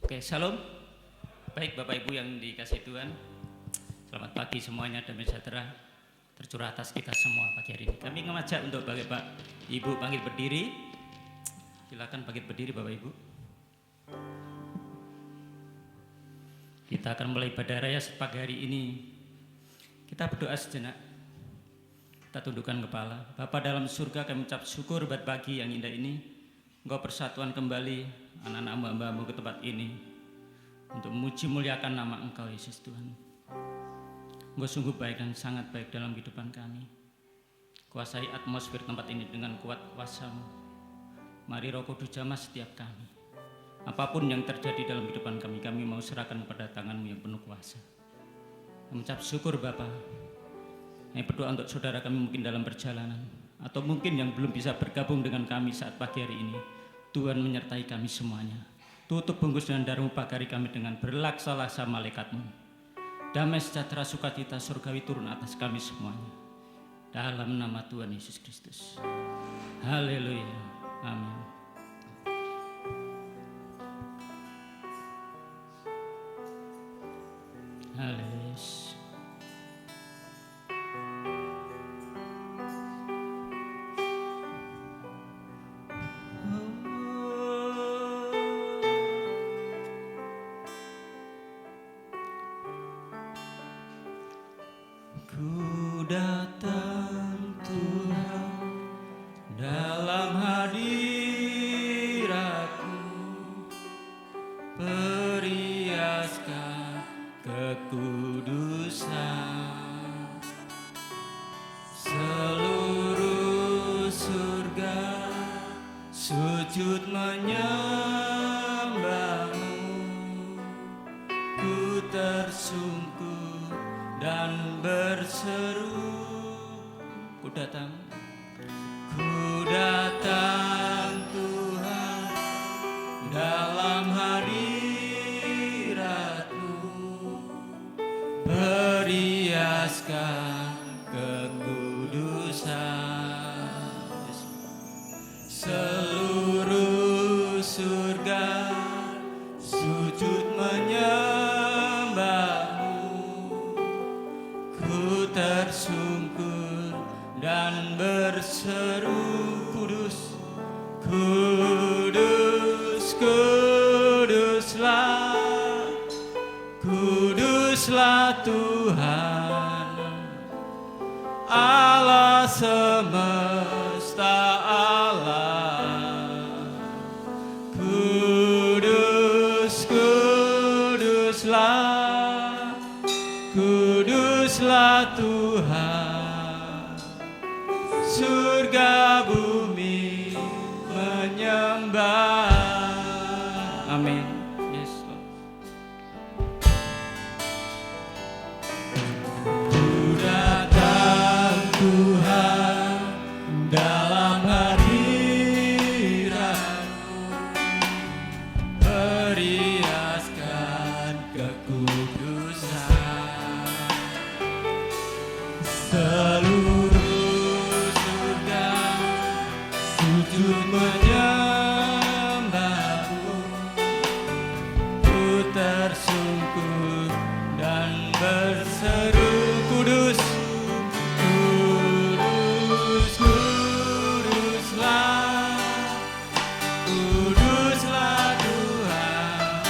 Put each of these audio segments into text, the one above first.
Oke, salam. Baik Bapak Ibu yang dikasih Tuhan, selamat pagi semuanya, damai sejahtera tercurah atas kita semua pagi hari ini. Kami mengajak untuk Bapak Ibu bangkit berdiri. Silakan bangkit berdiri Bapak Ibu. Kita akan mulai ibadah raya pagi hari ini. Kita berdoa sejenak. Kita tundukkan kepala. Bapa dalam surga, kami ucap syukur buat pagi yang indah ini. Engkau persatuan kembali anak-anak hamba-Mu ke tempat ini untuk memuji muliakan nama Engkau Yesus Tuhan. Engkau sungguh baik dan sangat baik dalam kehidupan kami. Kuasai atmosfer tempat ini dengan kuat kuasa-Mu. Mari Roh Kudus jamah setiap kami. Apapun yang terjadi dalam kehidupan kami, kami mau serahkan kepada tangan-Mu yang penuh kuasa. Kami ucap syukur Bapa. Kami berdoa untuk saudara kami mungkin dalam perjalanan, atau mungkin yang belum bisa bergabung dengan kami saat pagi hari ini. Tuhan menyertai kami semuanya. Tutup bungkus dengan darah-Mu pagi hari kami dengan berlaksa-laksa malaikat-Mu. Damai sejahtera sukacita surgawi turun atas kami semuanya. Dalam nama Tuhan Yesus Kristus. Haleluya. Amin. Haleluya. Ku datang Tuhan dalam hadirat-Mu, periaskan kekudusan. Seluruh surga sujud menyembah-Mu, ku tersungkur dan berseru. Ku datang Tuhan dalam hadirat-Mu, periaskan kekudusan. Seluruh surga sujud menyembah-Mu, ku tersungkur dan berseru. Kudus, kudus, kuduslah, kuduslah Tuhan Allah semesta alam. Kudus, kuduslah, kuduslah Tuhan, surga bumi menyembah. Amin. Yes, Lord. Ku datang Tuhan dalam hadirat-Mu, periaskan kekudusan. Seluruh surga sujud menyembah-Mu, ku tersungkur dan berseru. Kudus, kudus, kuduslah, kuduslah Tuhan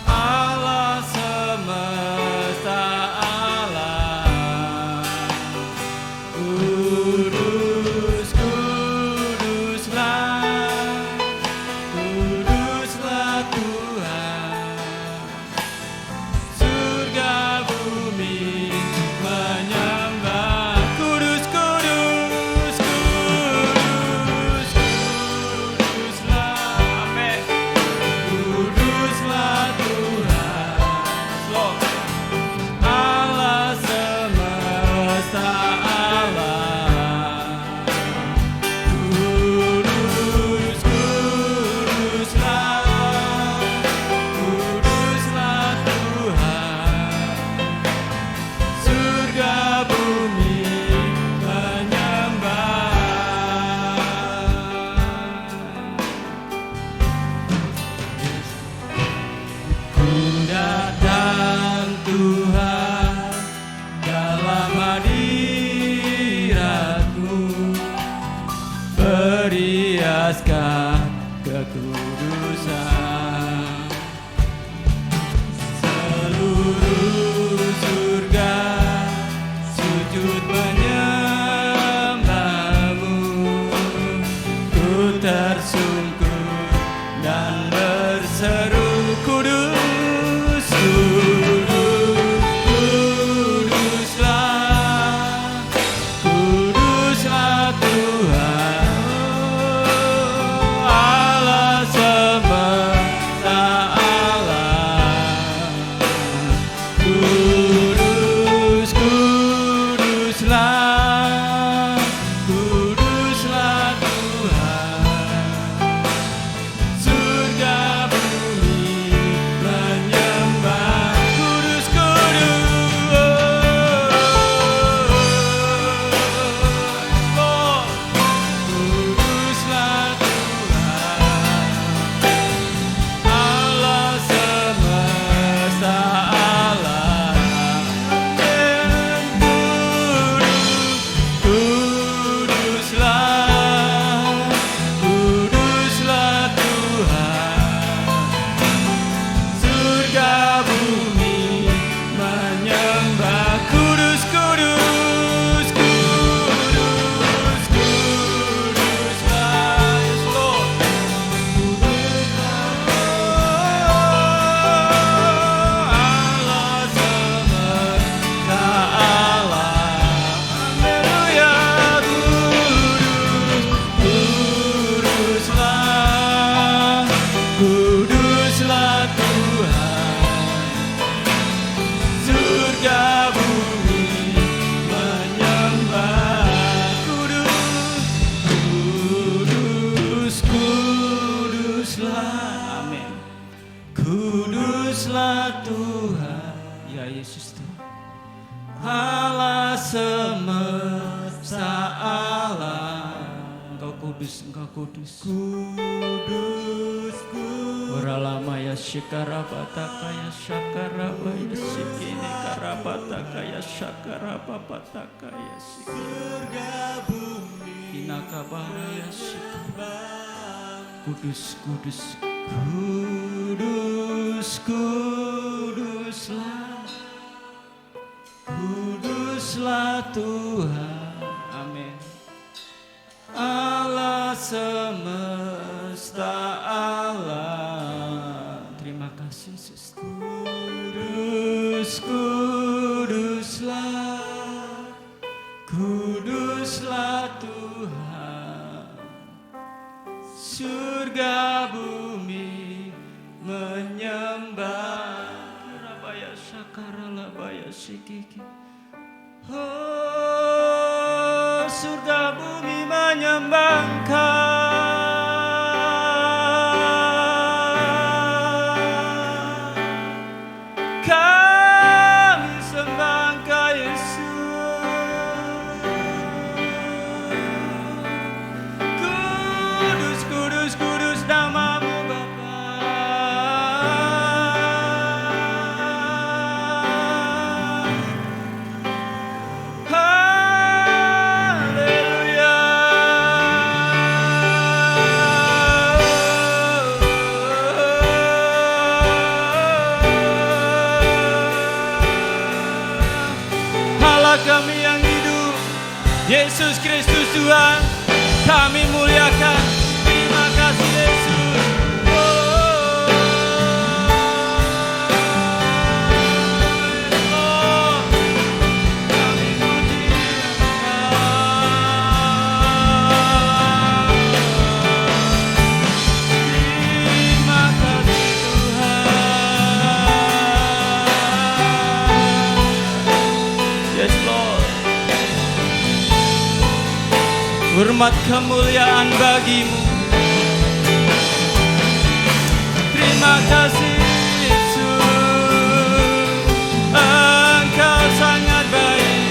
Allah semesta alam. Allah semesta Allah. Engkau kudus, engkau kudus. Kudus, kudus. Ora lama ya syakarabataka ya syakaraba ya sikini karabataka ya shakarabapataka ya sikini. Surga bumi Inakabara ya syakara. Kudus, kudus. kudus, kuduslah, Kuduslah Tuhan. Amin. Allah semesta Allah. Terima kasih Yesus. kudus, kuduslah, Kuduslah Tuhan. Surga bumi menyembah. Rabaya sakaralabaya sikiki. Oh, surga bumi menyembah Engkau. Kami sembah Engkau Yesus. Kudus, kudus, kudus namamu Bapa. Haleluya. Allah kami yang hidup, Yesus Kristus Tuhan, kami muliakan. Terima kasih Yesus. Oh, kami puji Terima kasih Tuhan. Yes Lord. Hormat kemuliaan bagimu. Terima kasih Yesus. Engkau sangat baik.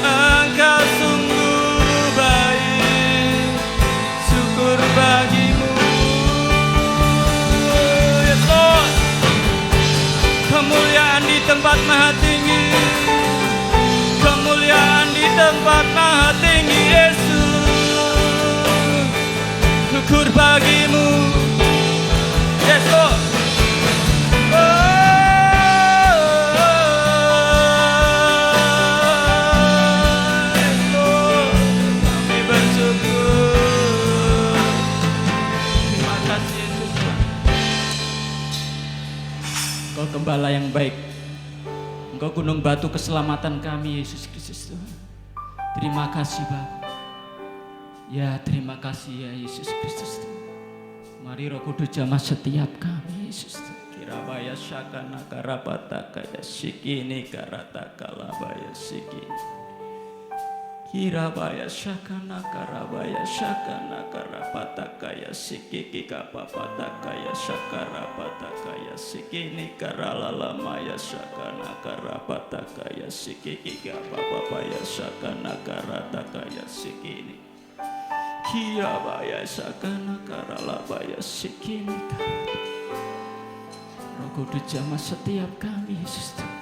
Engkau sungguh baik. Syukur bagimu. Yes Lord. Kemuliaan di tempat maha tinggi. Kemuliaan di tempat maha tinggi Yesus. Syukur bagimu. Yes Lord. Yes Lord. Kami bersyukur. Terima kasih Yesus. Engkau gembala yang baik. Engkau gunung batu keselamatan kami Yesus Kristus Tuhan. Terima kasih Bapa. Ya terima kasih ya Yesus Kristus Tuhan. Mari Roh Kudus jamah setiap kami Yesus Tuhan. Kirabaya syakana karapataka ya sikini karataka labaya sikini. Kirabaya syakana karabaya syakana karapataka ya sikiki kapapataka ya syakarapataka ya sikini karalalama ya syakana karapataka ya sikiki kapapaya syakana karataka ya sikini. Kirabaya syakana karalabaya sikini karataka. Roh Kudus jamah setiap kami Yesus Tuhan.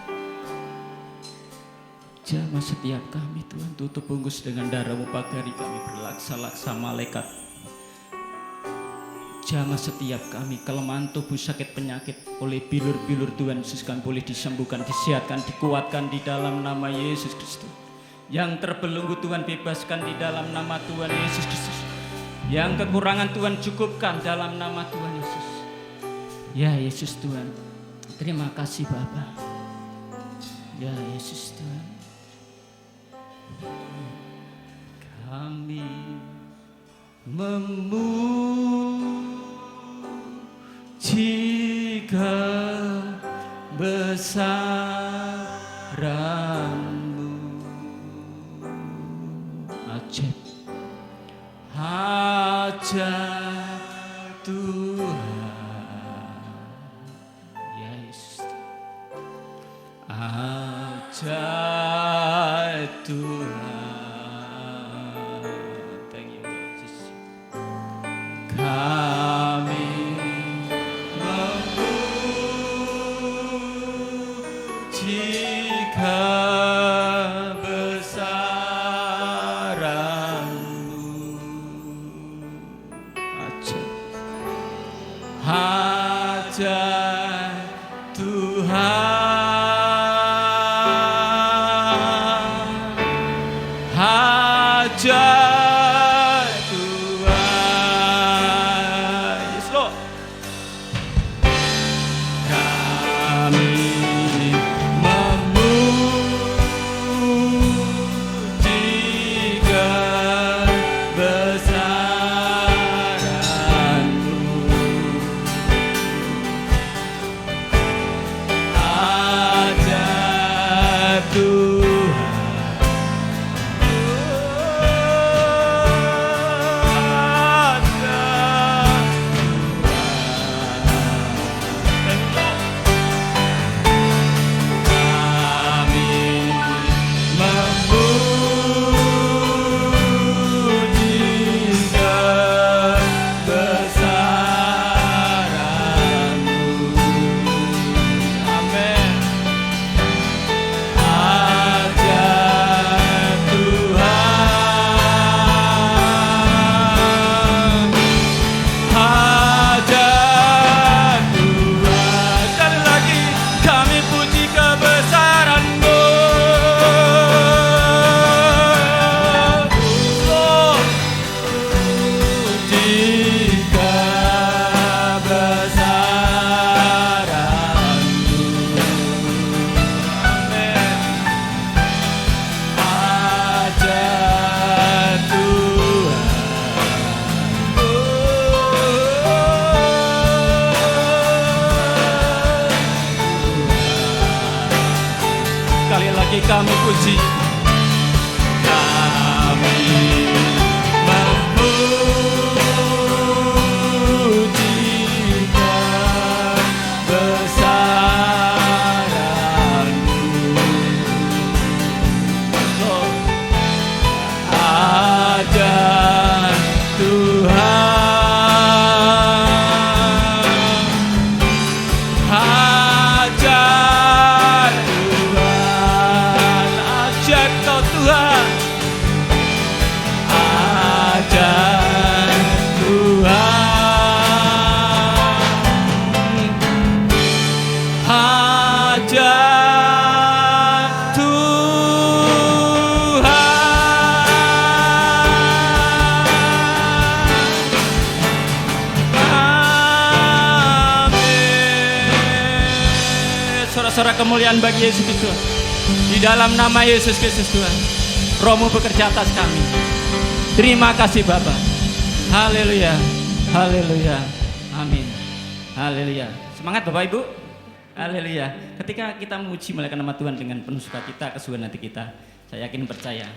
Jamah setiap kami Tuhan, tutup bungkus dengan darah-Mu pagari kami berlaksa-laksa malaikat. Jamah setiap kami, kelemahan tubuh, sakit penyakit oleh bilur-bilur Tuhan Yesus kami boleh disembuhkan, disehatkan, dikuatkan di dalam nama Yesus Kristus. Yang terbelenggu Tuhan bebaskan di dalam nama Tuhan Yesus Kristus. Yang kekurangan Tuhan cukupkan dalam nama Tuhan Yesus. Ya Yesus Tuhan, terima kasih Bapa. Ya Yesus Tuhan. Kami memuji kebesaran-Mu. Hajat Tuhan. Ya Yesus. Ajaib Tuhan. Thank you Jesus. Kami memuji kebesaran-Mu. Ajaib Tuhan, ajaib Tuhan. Yes, Lord. Kami memuji kebesaran-Mu. Ajaib Tuhan. Sekali lagi kami puji, kami memuji kebesaran-Mu. Ajaib Tuhan, ajaib Tuhan, ajaib Kau Tuhan, ajaib Tuhan, ajaib Tuhan. Amin. Sorak-sorak kemuliaan bagi Yesus Kristus. Di dalam nama Yesus Kristus Tuhan, Roh-Mu bekerja atas kami. Terima kasih Bapa. Haleluya, haleluya, amin. Haleluya. Semangat Bapak Ibu. Haleluya. Ketika kita memuji memuliakan nama Tuhan dengan penuh sukacita, kesukaan hati kita, saya yakin percaya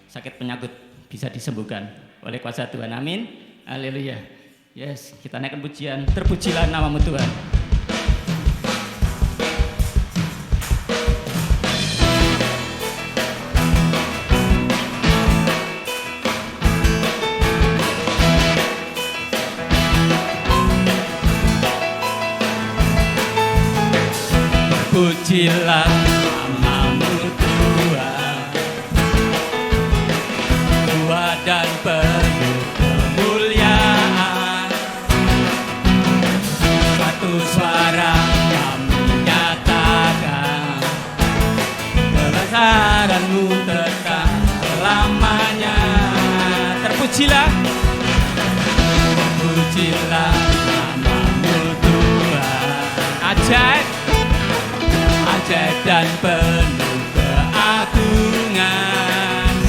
sakit penyakit bisa disembuhkan oleh kuasa Tuhan. Amin. Haleluya. Yes, kita naikkan pujian. Terpujilah nama-Mu Tuhan. Pujilah nama-Mu Tuhan, kuat dan penuh kemuliaan. Satu suara kami nyatakan, kebesaran-Mu kekal selamanya. Terpujilah, pujilah nama-Mu Tuhan. Ajaib, ajaib dan penuh keagungan.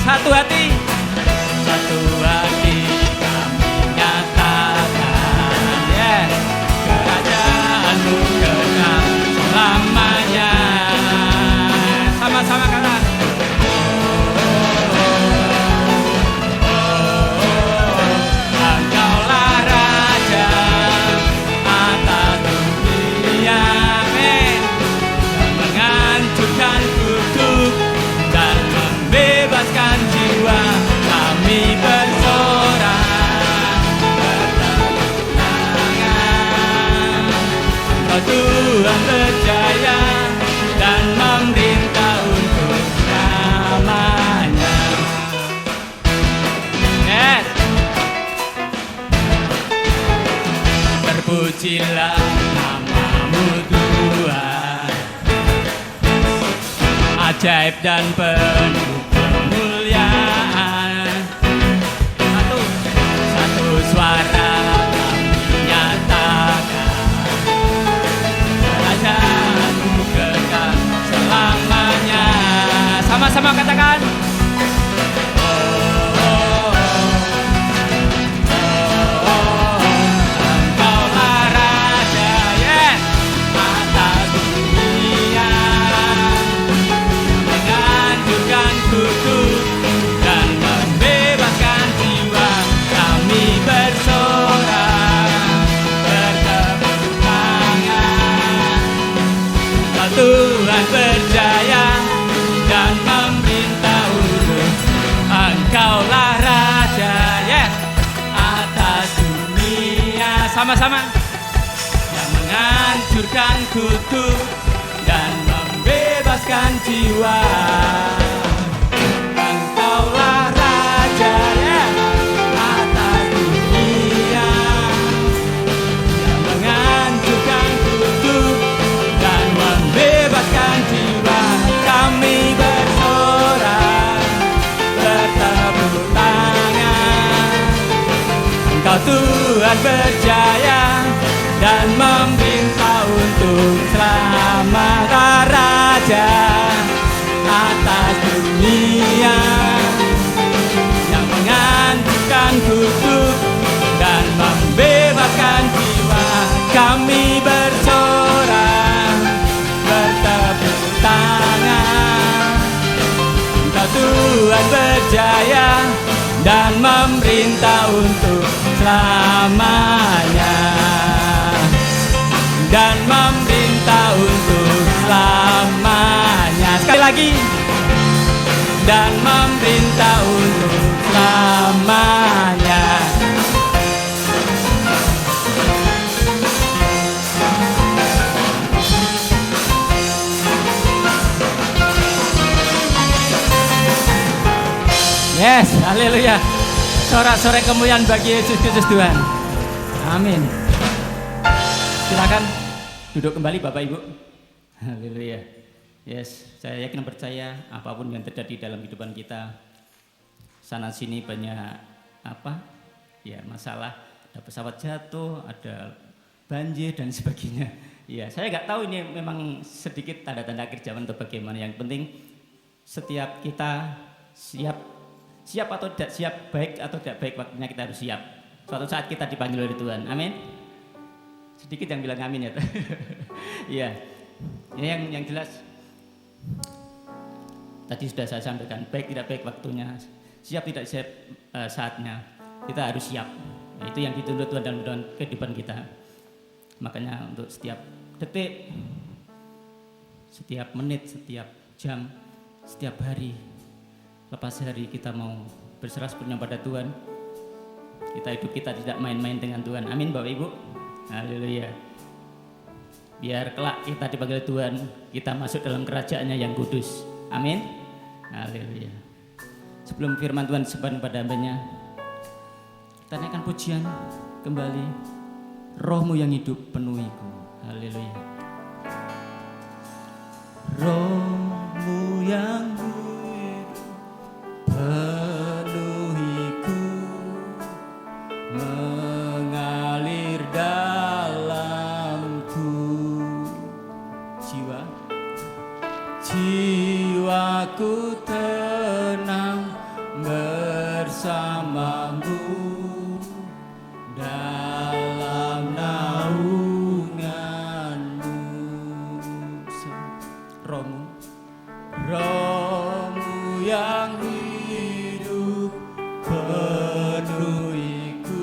Satu hati, satu hati kami nyatakan, yeah. Kerajaan-Mu kekal selamanya. Sama-sama kata, Engkaulah Raja atas dunia. Amin. Menghancurkan kutub dan Pujilah namamu Tuhan, ajaib dan penuh kemuliaan. Satu suara kami nyatakan, kerajaanmu kekal selamanya. Sama-sama katakan. Tuhan berjaya dan memerintah untuk Engkaulah Raja, yes, atas dunia. Sama-sama. Yang menghancurkan kutuk dan membebaskan jiwa. Engkaulah Raja, yes, atas dunia. Yang menghancurkan kutuk dan membebaskan jiwa. Kami bersorak, bertepuk tangan. Engkau Tuhan berjaya dan memerintah untuk selamanya. Raja atas dunia, yang menghancurkan kutuk dan membebaskan jiwa. Kami bersorak, bertepuk tangan. Engkau Tuhan berjaya dan memerintah untuk selamanya, dan memerintah untuk selamanya. Sekali lagi, dan memerintah untuk selamanya. Yes, haleluya. Sorak-sorai kemuliaan bagi Yesus Kristus Tuhan. Amin. Silakan duduk kembali Bapak Ibu. Haleluya. Yes, saya yakin percaya apapun yang terjadi dalam kehidupan kita, sana sini banyak masalah, ada pesawat jatuh, ada banjir dan sebagainya. Ya, saya nggak tahu ini memang sedikit tanda-tanda akhir zaman atau bagaimana. Yang penting setiap kita siap atau tidak siap, baik atau tidak baik, waktunya kita harus siap. Suatu saat kita dipanggil oleh Tuhan. Amin. Sedikit yang bilang amin ya. Iya. Ini yang jelas. Tadi sudah saya sampaikan, baik tidak baik waktunya, siap tidak siap saatnya. Kita harus siap. Nah, itu yang dituntut Tuhan dalam kehidupan kita. Makanya untuk setiap detik, setiap menit, setiap jam, setiap hari, lepas hari kita mau berserah sepenuhnya pada Tuhan. Hidup kita tidak main-main dengan Tuhan. Amin Bapak Ibu. Haleluya. Biar kelak kita dipanggil Tuhan, kita masuk dalam kerajaannya yang kudus. Amin. Haleluya. Sebelum firman Tuhan disebarkan pada hambanya, kita naikkan pujian kembali. Rohmu yang hidup penuhiku. Haleluya. Rohmu yang penuhiku, mengalir dalamku. Jiwaku tenang bersamamu dalam naunganmu. Rohmu yang hidup penuhiku,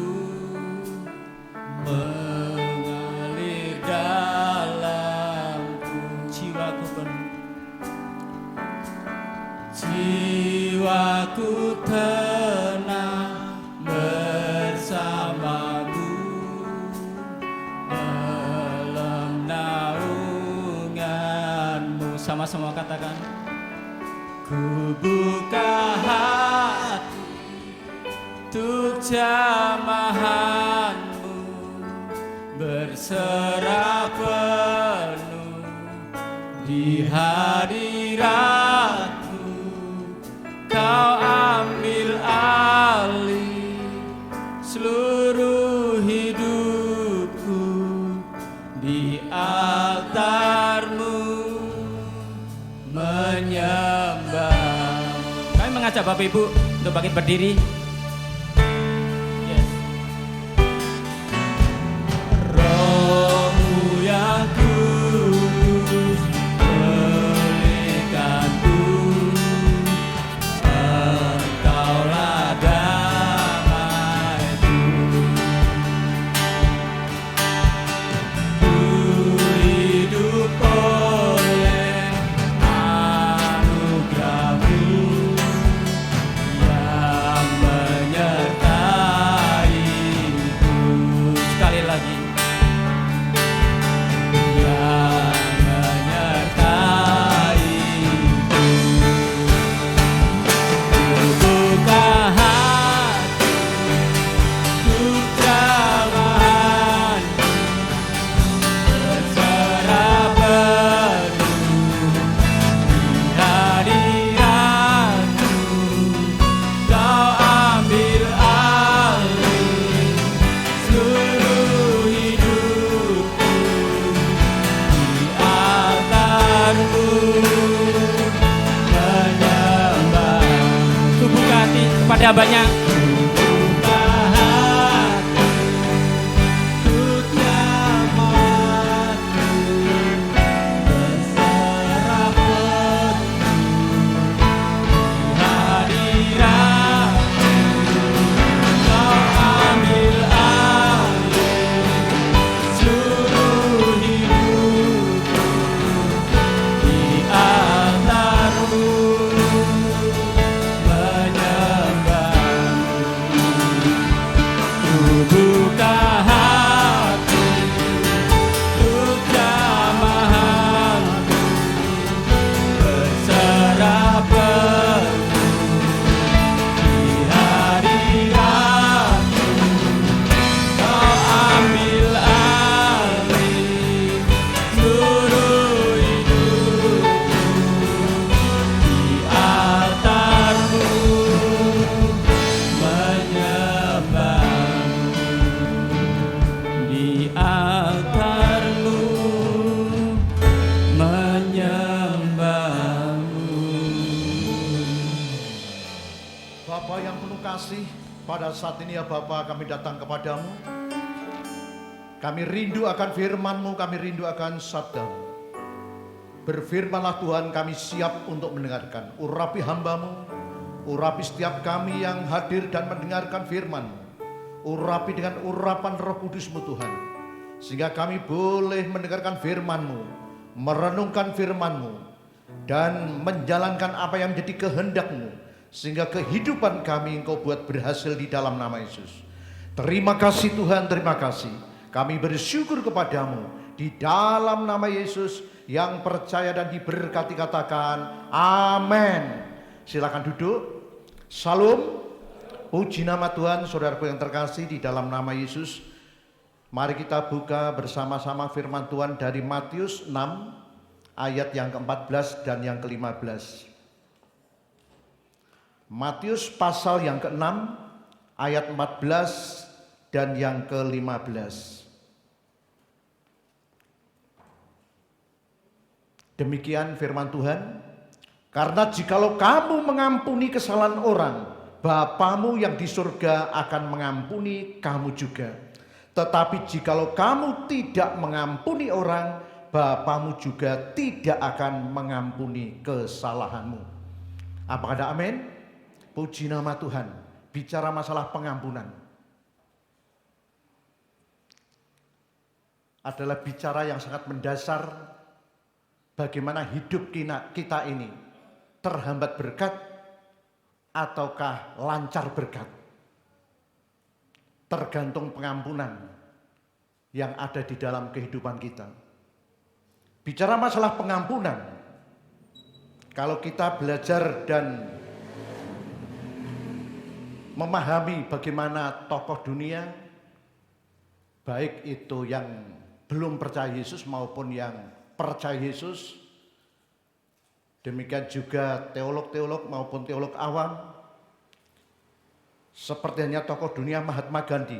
mengalir dalamku. Jiwaku tenang bersamamu dalam naunganmu. Sama-sama katakan. Ku buka hati untuk jamahanmu, berserah penuh di hadiratmu. Kau ambil alih seluruh hidupku di altarmu menyembah. Kami mengajak Bapak Ibu untuk bangkit berdiri. Yes. Rohmu yang kudus pelihkanku, Engkaulah damaiku. Ku hidup oleh anugerah-Mu yang menyertaiku. Sekali lagi. Yang menyertaiku. Buka hati untuk jamahan, berserah penuh di hadiratmu. Kau ambil alih seluruh hidupku di altarmu menyembah. Ku buka hati kepada hambanya. Buka hati untuk jamahan, berserah penuh di hadiratmu. Kau ambil alih seluruh hidupku di altarmu menyembahmu. Ku buka hati untuk jamahanku, berserah penuh di hadiratmu. Kau ambil alih seluruh hidupku di altarmu menyembahmu. Di altarmu menyembahmu. Bapa yang penuh kasih, pada saat ini ya Bapa, kami datang kepadamu. Kami rindu akan firman-Mu, kami rindu akan sabda-Mu. Berfirmanlah Tuhan, kami siap untuk mendengarkan. Urapi hamba-Mu, urapi setiap kami yang hadir dan mendengarkan firman-Mu. Urapi dengan urapan Roh Kudus-Mu Tuhan, sehingga kami boleh mendengarkan firman-Mu, merenungkan firman-Mu, dan menjalankan apa yang menjadi kehendak-Mu, sehingga kehidupan kami Engkau buat berhasil di dalam nama Yesus. Terima kasih Tuhan, terima kasih. Kami bersyukur kepadamu di dalam nama Yesus. Yang percaya dan diberkati katakan amin. Silakan duduk. Salam. Puji nama Tuhan. Saudaraku yang terkasih di dalam nama Yesus, mari kita buka bersama-sama firman Tuhan dari Matius 6 ayat yang ke-14 dan yang ke-15. Matius pasal yang ke-6 ayat 14 dan yang ke-15. Demikian firman Tuhan. Karena jikalau kamu mengampuni kesalahan orang, Bapamu yang di surga akan mengampuni kamu juga. Tetapi jikalau kamu tidak mengampuni orang, Bapamu juga tidak akan mengampuni kesalahanmu. Apakah ada amin? Puji nama Tuhan. Bicara masalah pengampunan adalah bicara yang sangat mendasar. Bagaimana hidup kita ini terhambat berkat ataukah lancar berkat, tergantung pengampunan yang ada di dalam kehidupan kita. Bicara masalah pengampunan, kalau kita belajar dan memahami bagaimana tokoh dunia, baik itu yang belum percaya Yesus maupun yang percaya Yesus. Demikian juga teolog-teolog maupun teolog awam. Seperti hanya tokoh dunia Mahatma Gandhi.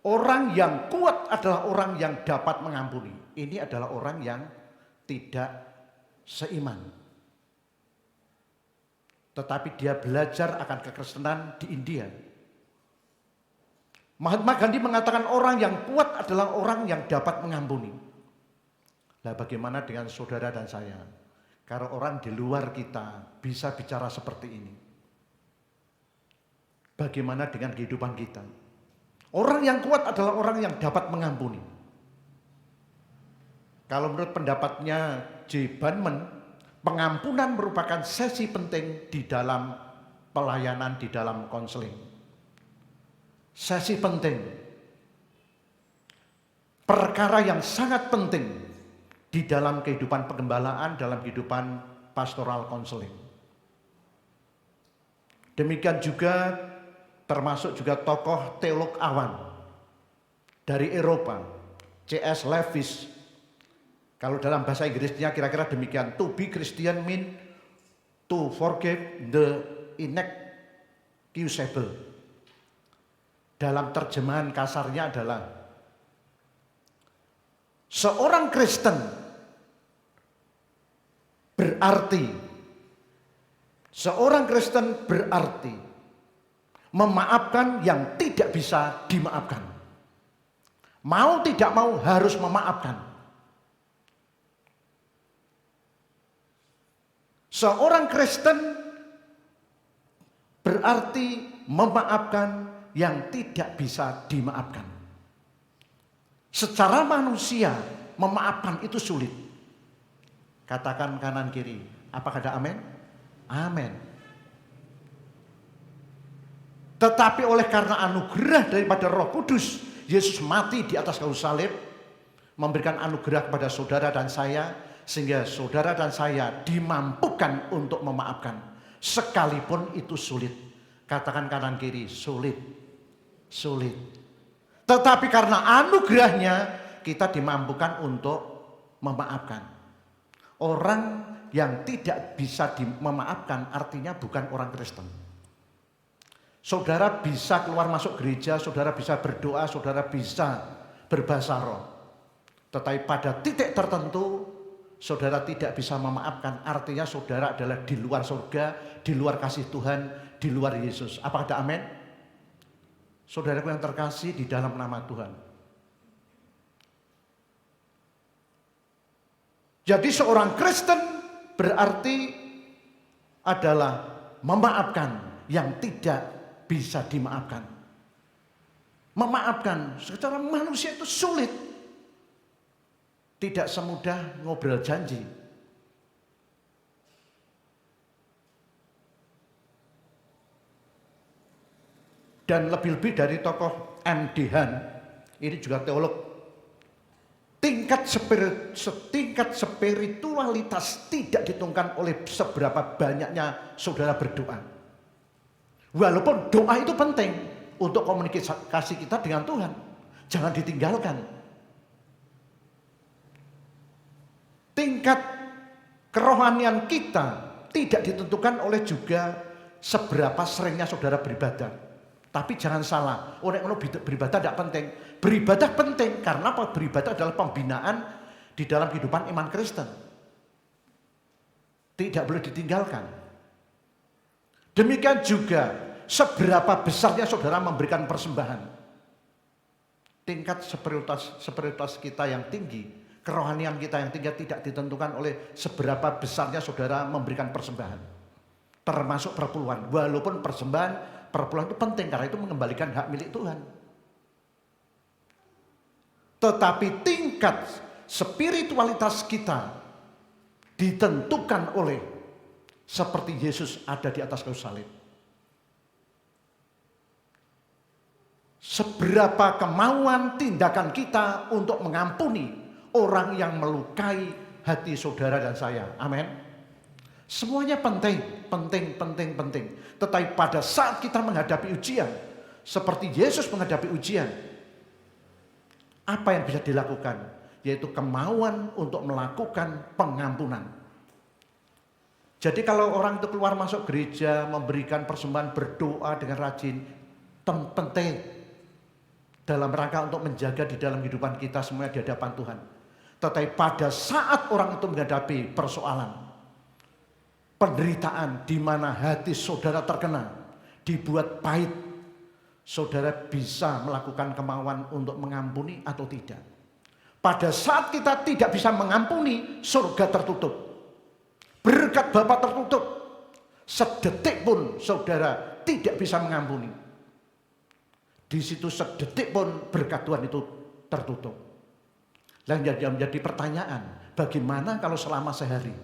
Orang yang kuat adalah orang yang dapat mengampuni. Ini adalah orang yang tidak seiman. Tetapi dia belajar akan kekristenan di India. Mahatma Gandhi mengatakan orang yang kuat adalah orang yang dapat mengampuni. Nah, bagaimana dengan saudara dan saya? Karena orang di luar kita bisa bicara seperti ini. Bagaimana dengan kehidupan kita? Orang yang kuat adalah orang yang dapat mengampuni. Kalau menurut pendapatnya J. Banman, pengampunan merupakan sesi penting di dalam pelayanan, di dalam konseling. Sesi penting. Perkara yang sangat penting di dalam kehidupan pengembalaan, dalam kehidupan pastoral konseling. Demikian juga termasuk juga tokoh teolog awam dari Eropa, C.S. Lewis. Kalau dalam bahasa Inggrisnya kira-kira demikian, to be Christian mean to forgive the inexcusable. Dalam terjemahan kasarnya adalah seorang Kristen berarti memaafkan yang tidak bisa dimaafkan. Mau tidak mau harus memaafkan. Seorang Kristen berarti memaafkan yang tidak bisa dimaafkan. Secara manusia memaafkan itu sulit. Katakan kanan kiri, apakah ada amin? Amin. Tetapi oleh karena anugerah daripada Roh Kudus, Yesus mati di atas kayu salib, memberikan anugerah kepada saudara dan saya, sehingga saudara dan saya dimampukan untuk memaafkan, sekalipun itu sulit. Katakan kanan kiri, sulit. Tetapi karena anugerahnya, kita dimampukan untuk memaafkan. Orang yang tidak bisa memaafkan artinya bukan orang Kristen. Saudara bisa keluar masuk gereja, saudara bisa berdoa, saudara bisa berbahasa roh. Tetapi pada titik tertentu, saudara tidak bisa memaafkan. Artinya saudara adalah di luar surga, di luar kasih Tuhan, di luar Yesus. Apakah ada amin? Saudaraku yang terkasih di dalam nama Tuhan. Jadi seorang Kristen berarti adalah memaafkan yang tidak bisa dimaafkan. Memaafkan secara manusia itu sulit. Tidak semudah ngobrol janji. Dan lebih-lebih dari tokoh M.D. Han, ini juga teolog, tingkat spiritualitas tidak ditentukan oleh seberapa banyaknya saudara berdoa. Walaupun doa itu penting untuk komunikasi kita dengan Tuhan, jangan ditinggalkan. Tingkat kerohanian kita tidak ditentukan oleh juga seberapa seringnya saudara beribadah. Tapi jangan salah, orang beribadah tidak penting. Beribadah penting karena beribadah adalah pembinaan di dalam kehidupan iman Kristen. Tidak boleh ditinggalkan. Demikian juga seberapa besarnya saudara memberikan persembahan. Tingkat spiritualitas kita yang tinggi, kerohanian kita yang tinggi tidak ditentukan oleh seberapa besarnya saudara memberikan persembahan. Termasuk perpuluhan, walaupun persembahan perpuluhan itu penting karena itu mengembalikan hak milik Tuhan. Tetapi tingkat spiritualitas kita ditentukan oleh seperti Yesus ada di atas kayu salib. Seberapa kemauan tindakan kita untuk mengampuni orang yang melukai hati saudara dan saya. Amin. Semuanya penting. Tetapi pada saat kita menghadapi ujian, seperti Yesus menghadapi ujian, apa yang bisa dilakukan? yaitu kemauan untuk melakukan pengampunan. Jadi kalau orang itu keluar masuk gereja, memberikan persembahan, berdoa dengan rajin, penting dalam rangka untuk menjaga di dalam kehidupan kita semuanya di hadapan Tuhan. Tetapi pada saat orang itu menghadapi persoalan, penderitaan di mana hati saudara terkena, dibuat pahit, saudara bisa melakukan kemauan untuk mengampuni atau tidak. Pada saat kita tidak bisa mengampuni, surga tertutup. Berkat Bapa tertutup. Sedetik pun saudara tidak bisa mengampuni. Di situ sedetik pun berkat Tuhan itu tertutup. Dan menjadi pertanyaan, bagaimana kalau selama sehari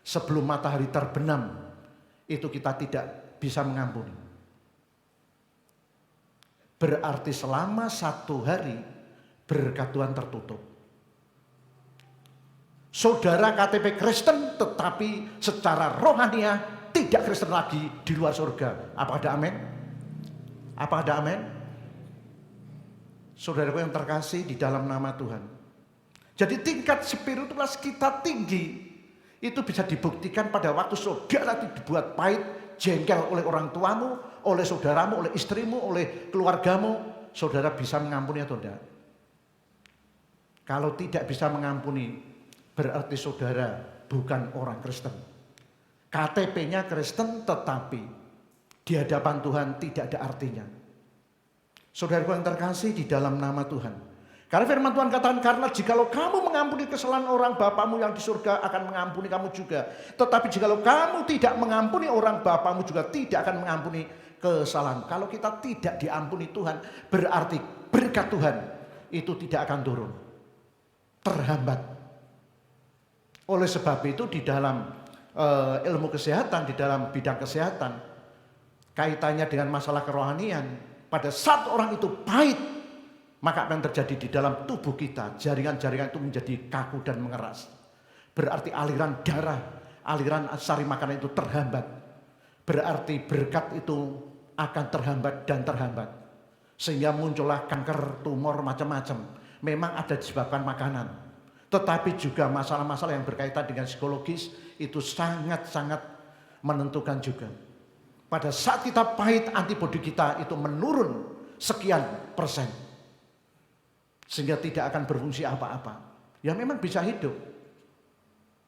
sebelum matahari terbenam itu kita tidak bisa mengampuni? Berarti selama 1 hari berkat Tuhan tertutup. Saudara KTP Kristen tetapi secara rohania tidak Kristen lagi di luar surga. Apa ada amin? Apa ada amin? Saudaraku yang terkasih di dalam nama Tuhan. Jadi tingkat spiritualitas kita tinggi. Itu bisa dibuktikan pada waktu saudara dibuat pahit, jengkel oleh orang tuamu, oleh saudaramu, oleh istrimu, oleh keluargamu. Saudara bisa mengampuni atau tidak? Kalau tidak bisa mengampuni, berarti saudara bukan orang Kristen. KTP-nya Kristen tetapi di hadapan Tuhan tidak ada artinya. Saudaraku yang terkasih di dalam nama Tuhan. Karena firman Tuhan katakan, karena jikalau kamu mengampuni kesalahan orang, Bapamu yang di surga akan mengampuni kamu juga. Tetapi jikalau kamu tidak mengampuni orang, Bapamu juga tidak akan mengampuni kesalahan. Kalau kita tidak diampuni Tuhan, berarti berkat Tuhan itu tidak akan turun. Terhambat. Oleh sebab itu di dalam ilmu kesehatan, di dalam bidang kesehatan, kaitannya dengan masalah kerohanian, pada saat orang itu pahit, maka apa yang terjadi di dalam tubuh kita, jaringan-jaringan itu menjadi kaku dan mengeras. Berarti aliran darah, aliran sari makanan itu terhambat. Berarti berkat itu akan terhambat dan terhambat. Sehingga muncullah kanker, tumor, macam-macam. Memang ada disebabkan makanan. Tetapi juga masalah-masalah yang berkaitan dengan psikologis itu sangat-sangat menentukan juga. Pada saat kita pahit, antibodi kita itu menurun sekian persen. Sehingga tidak akan berfungsi apa-apa. Ya memang bisa hidup.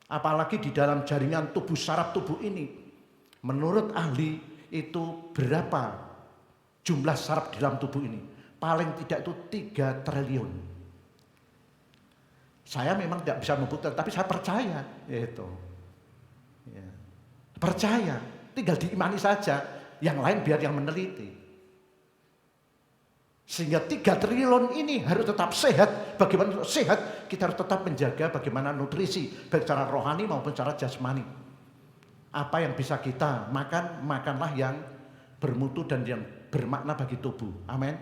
Apalagi di dalam jaringan tubuh, saraf tubuh ini. Menurut ahli itu berapa jumlah saraf di dalam tubuh ini? Paling tidak itu 3 triliun. Saya memang tidak bisa membuktikan, tapi saya percaya. Itu. Ya. Percaya. Tinggal diimani saja. Yang lain biar yang meneliti. Sehingga 3 triliun ini harus tetap sehat. Bagaimana sehat? Kita harus tetap menjaga bagaimana nutrisi. Baik secara rohani maupun secara jasmani. Apa yang bisa kita makan, makanlah yang bermutu dan yang bermakna bagi tubuh. Amin.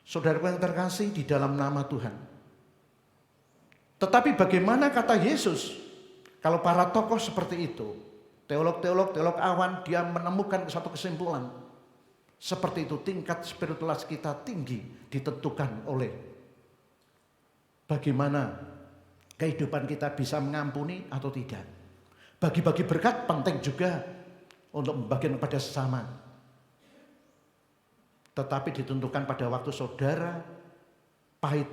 Saudaraku yang terkasih di dalam nama Tuhan. Tetapi bagaimana kata Yesus? Kalau para tokoh seperti itu. Teolog awan dia menemukan satu kesimpulan. Seperti itu tingkat spiritualitas kita tinggi ditentukan oleh bagaimana kehidupan kita bisa mengampuni atau tidak. Bagi-bagi berkat penting juga untuk membagikan kepada sesama. Tetapi ditentukan pada waktu saudara pahit,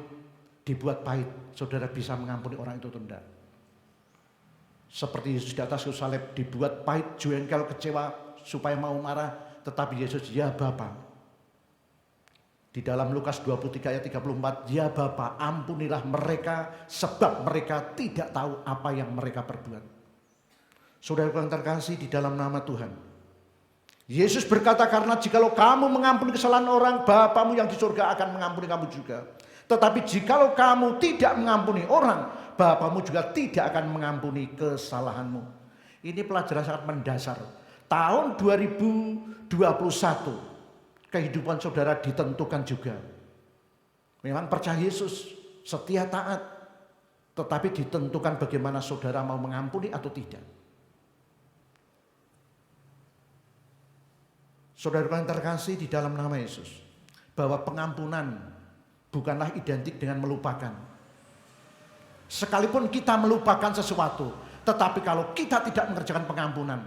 dibuat pahit, saudara bisa mengampuni orang itu atau tidak. Seperti Yesus di atas kayu salib dibuat pahit, jengkel, kecewa supaya mau marah. Tetapi Yesus, ya Bapa. Di dalam Lukas 23 ayat 34, ya Bapa, ampunilah mereka sebab mereka tidak tahu apa yang mereka perbuat. Saudara yang terkasih di dalam nama Tuhan. Yesus berkata, karena jikalau kamu mengampuni kesalahan orang, Bapamu yang di surga akan mengampuni kamu juga. Tetapi jikalau kamu tidak mengampuni orang, Bapamu juga tidak akan mengampuni kesalahanmu. Ini pelajaran sangat mendasar. Tahun 2021 kehidupan saudara ditentukan juga. Memang percaya Yesus, setia taat, tetapi ditentukan bagaimana saudara mau mengampuni atau tidak. Saudara yang terkasih di dalam nama Yesus, bahwa pengampunan bukanlah identik dengan melupakan. Sekalipun kita melupakan sesuatu, tetapi kalau kita tidak mengerjakan pengampunan,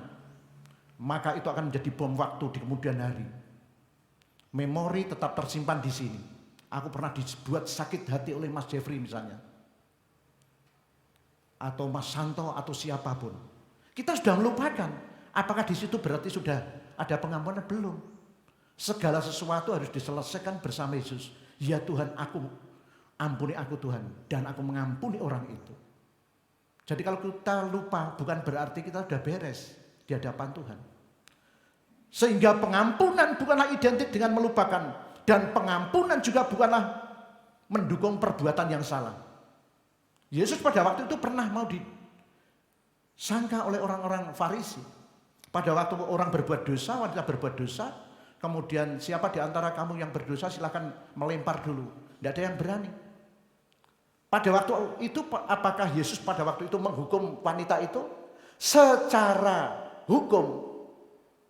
maka itu akan menjadi bom waktu di kemudian hari. Memori tetap tersimpan di sini. Aku pernah dibuat sakit hati oleh Mas Jeffrey misalnya, atau Mas Santo atau siapapun. Kita sudah melupakan. Apakah di situ berarti sudah ada pengampunan? Belum. Segala sesuatu harus diselesaikan bersama Yesus. Ya Tuhan, ampuni aku Tuhan, dan aku mengampuni orang itu. Jadi kalau kita lupa bukan berarti kita sudah beres di hadapan Tuhan. Sehingga pengampunan bukanlah identik dengan melupakan, dan pengampunan juga bukanlah mendukung perbuatan yang salah. Yesus pada waktu itu pernah mau disangka oleh orang-orang Farisi. Pada waktu orang berbuat dosa, wanita berbuat dosa, kemudian siapa di antara kamu yang berdosa silakan melempar dulu. Tidak ada yang berani. Pada waktu itu apakah Yesus pada waktu itu menghukum wanita itu? Secara hukum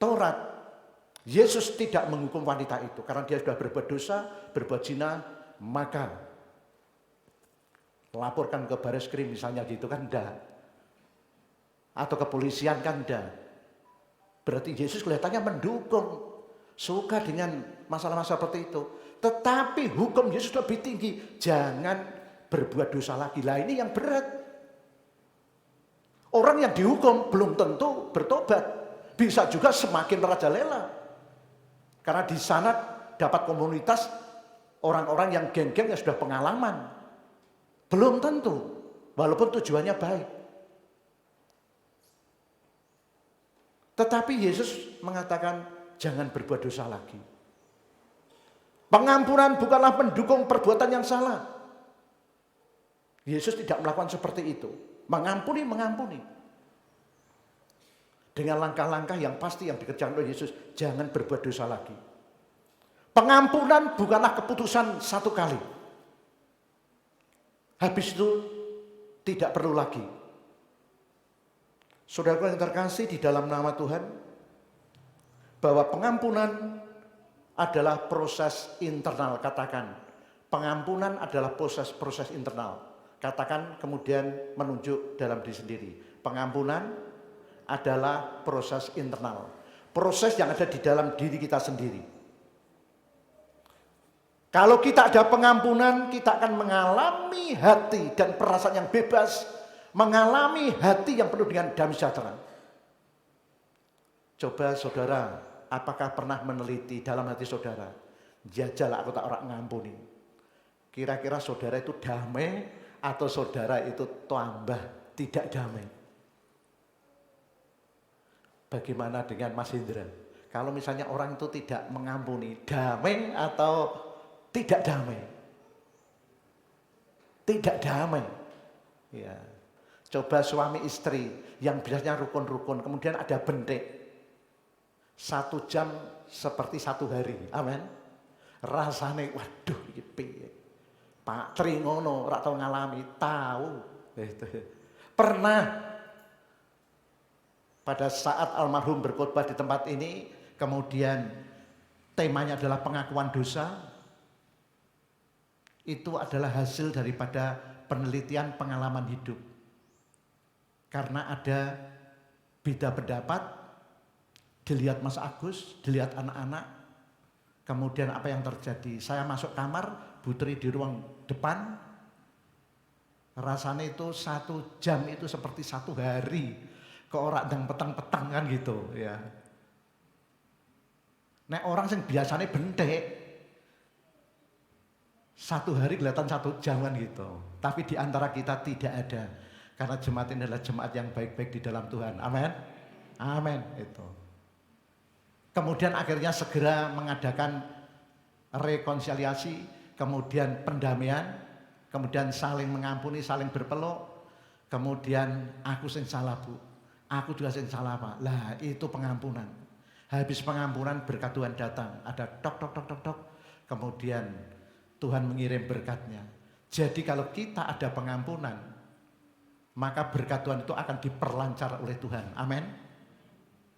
Taurat, Yesus tidak menghukum wanita itu karena dia sudah berbuat dosa, berbuat zina, maka laporkan ke Bareskrim misalnya gitu kan enggak. Atau kepolisian kan enggak. Berarti Yesus kelihatannya mendukung, suka dengan masalah-masalah seperti itu. Tetapi hukum Yesus lebih tinggi, jangan berbuat dosa lagi. Lah ini yang berat. Orang yang dihukum belum tentu bertobat. Bisa juga semakin merajalela. Karena di sana dapat komunitas orang-orang yang geng-geng yang sudah pengalaman. Belum tentu. Walaupun tujuannya baik. Tetapi Yesus mengatakan jangan berbuat dosa lagi. Pengampunan bukanlah mendukung perbuatan yang salah. Yesus tidak melakukan seperti itu. Mengampuni. Dengan langkah-langkah yang pasti yang dikerjakan oleh Yesus. Jangan berbuat dosa lagi. Pengampunan bukanlah keputusan satu kali. Habis itu tidak perlu lagi. Saudara yang terkasih di dalam nama Tuhan, bahwa pengampunan adalah proses internal. Katakan, pengampunan adalah proses internal. Katakan kemudian menunjuk dalam diri sendiri. Pengampunan adalah proses internal. Proses yang ada di dalam diri kita sendiri. Kalau kita ada pengampunan, kita akan mengalami hati dan perasaan yang bebas. Mengalami hati yang penuh dengan damai sejahtera. Coba saudara, apakah pernah meneliti dalam hati saudara? Jajal aku tak orang ngampuni. Kira-kira saudara itu damai atau saudara itu tambah tidak damai? Bagaimana dengan Mas Indra? Kalau misalnya orang itu tidak mengampuni, damai atau tidak damai? Tidak damai. Ya. Coba suami istri yang biasanya rukun-rukun, kemudian ada bentik. 1 jam seperti 1 hari. Amin. Rasane waduh iki piye. Pak Tri ngono ora tau ngalami, tahu. Pernah pada saat almarhum berkhotbah di tempat ini, kemudian temanya adalah pengakuan dosa. Itu adalah hasil daripada penelitian pengalaman hidup. Karena ada beda pendapat, dilihat Mas Agus, dilihat anak-anak, kemudian apa yang terjadi? Saya masuk kamar, Bu Tri di ruang depan, rasanya itu 1 jam itu seperti 1 hari, ke orang yang petang-petang kan gitu ya. Nek orang yang biasanya bentek, 1 hari kelihatan 1 jam kan gitu. Tapi di antara kita tidak ada. Karena jemaat ini adalah jemaat yang baik-baik di dalam Tuhan. Amin. Amin. Itu. Kemudian akhirnya segera mengadakan rekonsiliasi, kemudian pendamaian, kemudian saling mengampuni, saling berpeluk, kemudian aku sing salah Bu, aku juga sing salah Pak. Lah itu pengampunan. Habis pengampunan berkat Tuhan datang, ada tok, kemudian Tuhan mengirim berkatnya. Jadi kalau kita ada pengampunan, maka berkat Tuhan itu akan diperlancar oleh Tuhan. Amin.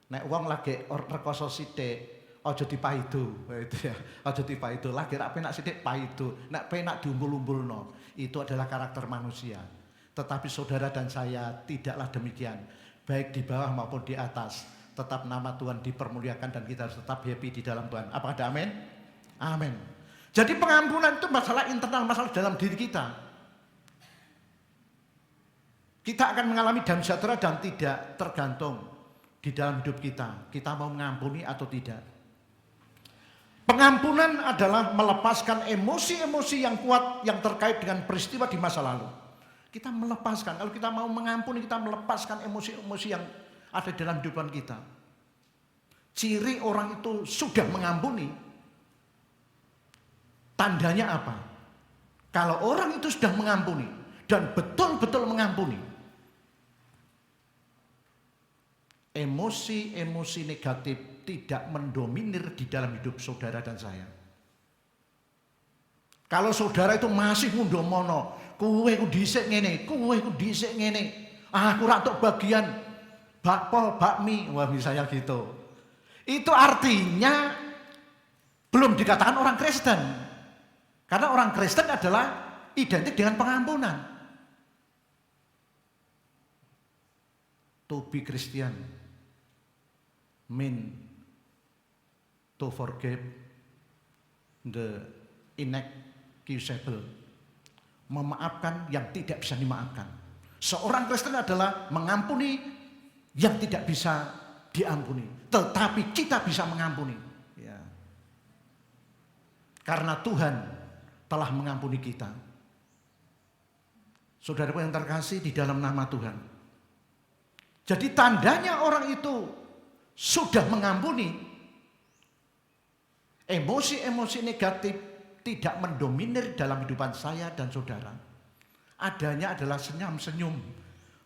Nek wong lagi rekoso sithik, aja dipaidu, itu ya. Aja dipaidu, lagi rak penak sithik paidu, nek penak diumbul-umbulno. Itu adalah karakter manusia. Tetapi saudara dan saya tidaklah demikian. Baik di bawah maupun di atas. Tetap nama Tuhan dipermuliakan dan kita harus tetap happy di dalam Tuhan. Apakah ada amin? Amin. Jadi pengampunan itu masalah internal, masalah dalam diri kita. Kita akan mengalami damai sejahtera dan tidak tergantung di dalam hidup kita. Kita mau mengampuni atau tidak. Pengampunan adalah melepaskan emosi-emosi yang kuat yang terkait dengan peristiwa di masa lalu. Kita melepaskan, kalau kita mau mengampuni, kita melepaskan emosi-emosi yang ada dalam kehidupan kita. Ciri orang itu sudah mengampuni, tandanya apa? Kalau orang itu sudah mengampuni dan betul-betul mengampuni, emosi-emosi negatif tidak mendominir di dalam hidup saudara dan saya. Kalau saudara itu masih ngundomono, kowe ku dhisik ngene, kowe ku dhisik ngene, aku ra tok bagian bakpol, bakmi, wah misalnya gitu. Itu artinya belum dikatakan orang Kristen. Karena orang Kristen adalah identik dengan pengampunan. To be Christian mean to forgive the inexcusable. Memaafkan yang tidak bisa dimaafkan. Seorang Kristen adalah mengampuni yang tidak bisa diampuni. Tetapi kita bisa mengampuni. Ya. Karena Tuhan telah mengampuni kita. Saudaraku yang terkasih di dalam nama Tuhan. Jadi tandanya orang itu sudah mengampuni. Emosi-emosi negatif tidak mendominir dalam kehidupan saya dan saudara. Adanya adalah senyum-senyum,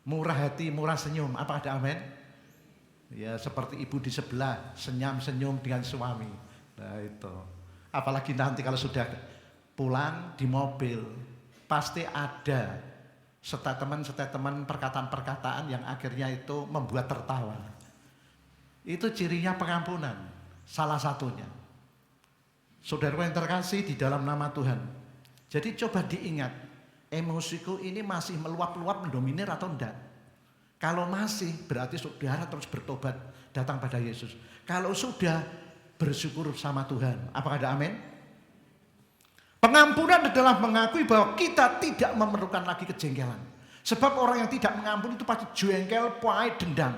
murah hati, murah senyum. Apa ada amin? Ya seperti ibu di sebelah, senyum-senyum dengan suami. Nah itu. Apalagi nanti kalau sudah pulang di mobil, pasti ada statement-statement, perkataan-perkataan yang akhirnya itu membuat tertawa. Itu cirinya pengampunan, salah satunya. Saudara yang terkasih di dalam nama Tuhan. Jadi coba diingat, emosiku ini masih meluap-luap, mendominir atau enggak? Kalau masih, berarti saudara terus bertobat, datang pada Yesus. Kalau sudah, bersyukur sama Tuhan. Apakah ada amin? Pengampunan adalah mengakui bahwa kita tidak memerlukan lagi kejengkelan. Sebab orang yang tidak mengampuni itu pasti jengkel, pahit, dendam.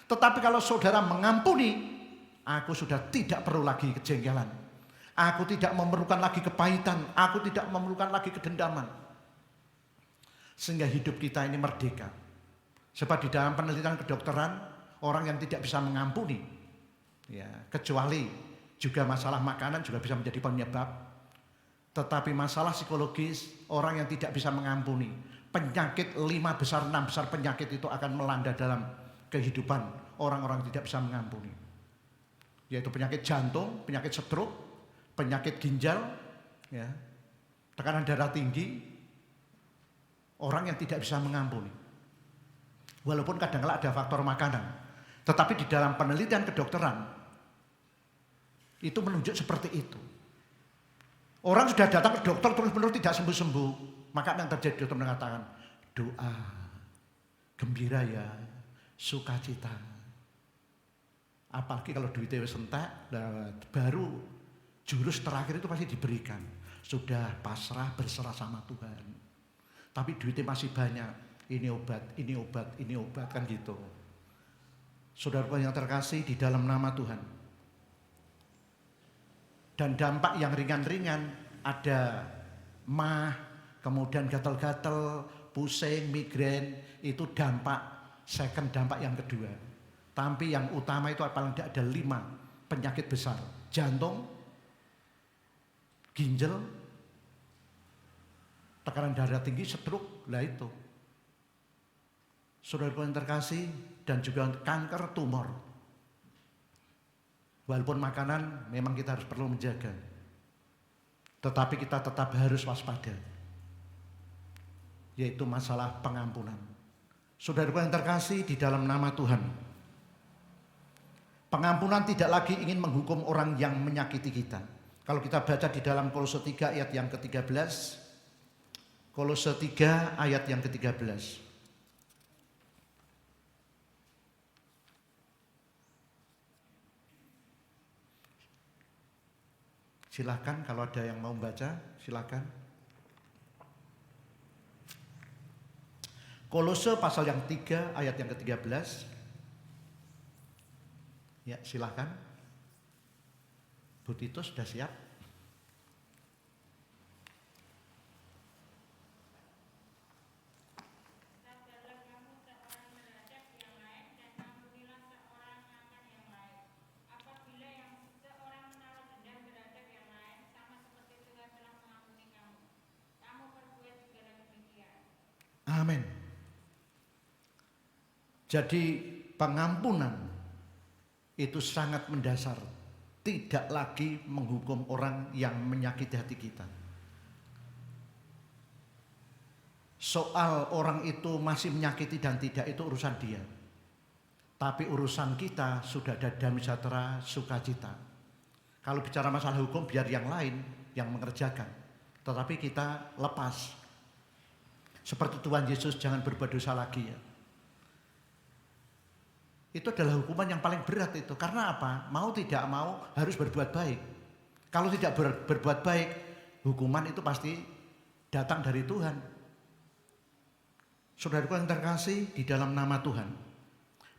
Tetapi kalau saudara mengampuni, aku sudah tidak perlu lagi kejengkelan. Aku tidak memerlukan lagi kepahitan. Aku tidak memerlukan lagi kedendaman. Sehingga hidup kita ini merdeka. Sebab di dalam penelitian kedokteran, orang yang tidak bisa mengampuni, ya, kecuali juga masalah makanan juga bisa menjadi penyebab. Tetapi masalah psikologis, orang yang tidak bisa mengampuni, penyakit 5 besar, 6 besar penyakit itu akan melanda dalam kehidupan orang-orang yang tidak bisa mengampuni. Yaitu penyakit jantung, penyakit stroke, penyakit ginjal, ya, tekanan darah tinggi, orang yang tidak bisa mengampuni. Walaupun kadang-kadang ada faktor makanan, tetapi di dalam penelitian kedokteran itu menunjuk seperti itu. Orang sudah datang ke dokter terus-menerus tidak sembuh-sembuh, maka yang terjadi dokter mengatakan doa, gembira ya, sukacita. Apalagi kalau duitnya entek, baru jurus terakhir itu pasti diberikan. Sudah pasrah, berserah sama Tuhan. Tapi duitnya masih banyak. Ini obat, ini obat, ini obat, kan gitu. Saudara yang terkasih di dalam nama Tuhan. Dan dampak yang ringan-ringan ada mah, kemudian gatal-gatal, pusing, migrain, itu dampak second, dampak yang kedua. Tapi yang utama itu paling tidak ada 5 penyakit besar. Jantung, ginjal, tekanan darah tinggi, stroke, lah itu. Saudara yang terkasih, dan juga kanker, tumor. Walaupun makanan memang kita harus perlu menjaga, tetapi kita tetap harus waspada, yaitu masalah pengampunan. Saudara yang terkasih di dalam nama Tuhan, pengampunan tidak lagi ingin menghukum orang yang menyakiti kita. Kalau kita baca di dalam Kolose 3 ayat yang ke-13, Kolose 3 ayat yang ke-13. Silahkan kalau ada yang mau baca, silahkan. Kolose pasal yang 3 ayat yang ke-13. Ya, silahkan. Bu Tito sudah siap? Amin. Jadi pengampunan itu sangat mendasar. Tidak lagi menghukum orang yang menyakiti hati kita. Soal orang itu masih menyakiti dan tidak itu urusan dia. Tapi urusan kita sudah ada damai sejahtera, sukacita. Kalau bicara masalah hukum biar yang lain yang mengerjakan. Tetapi kita lepas. Seperti Tuhan Yesus, jangan berbuat dosa lagi ya. Itu adalah hukuman yang paling berat itu. Karena apa? Mau tidak mau harus berbuat baik. Kalau tidak berbuat baik, hukuman itu pasti datang dari Tuhan. Saudaraku yang terkasih di dalam nama Tuhan,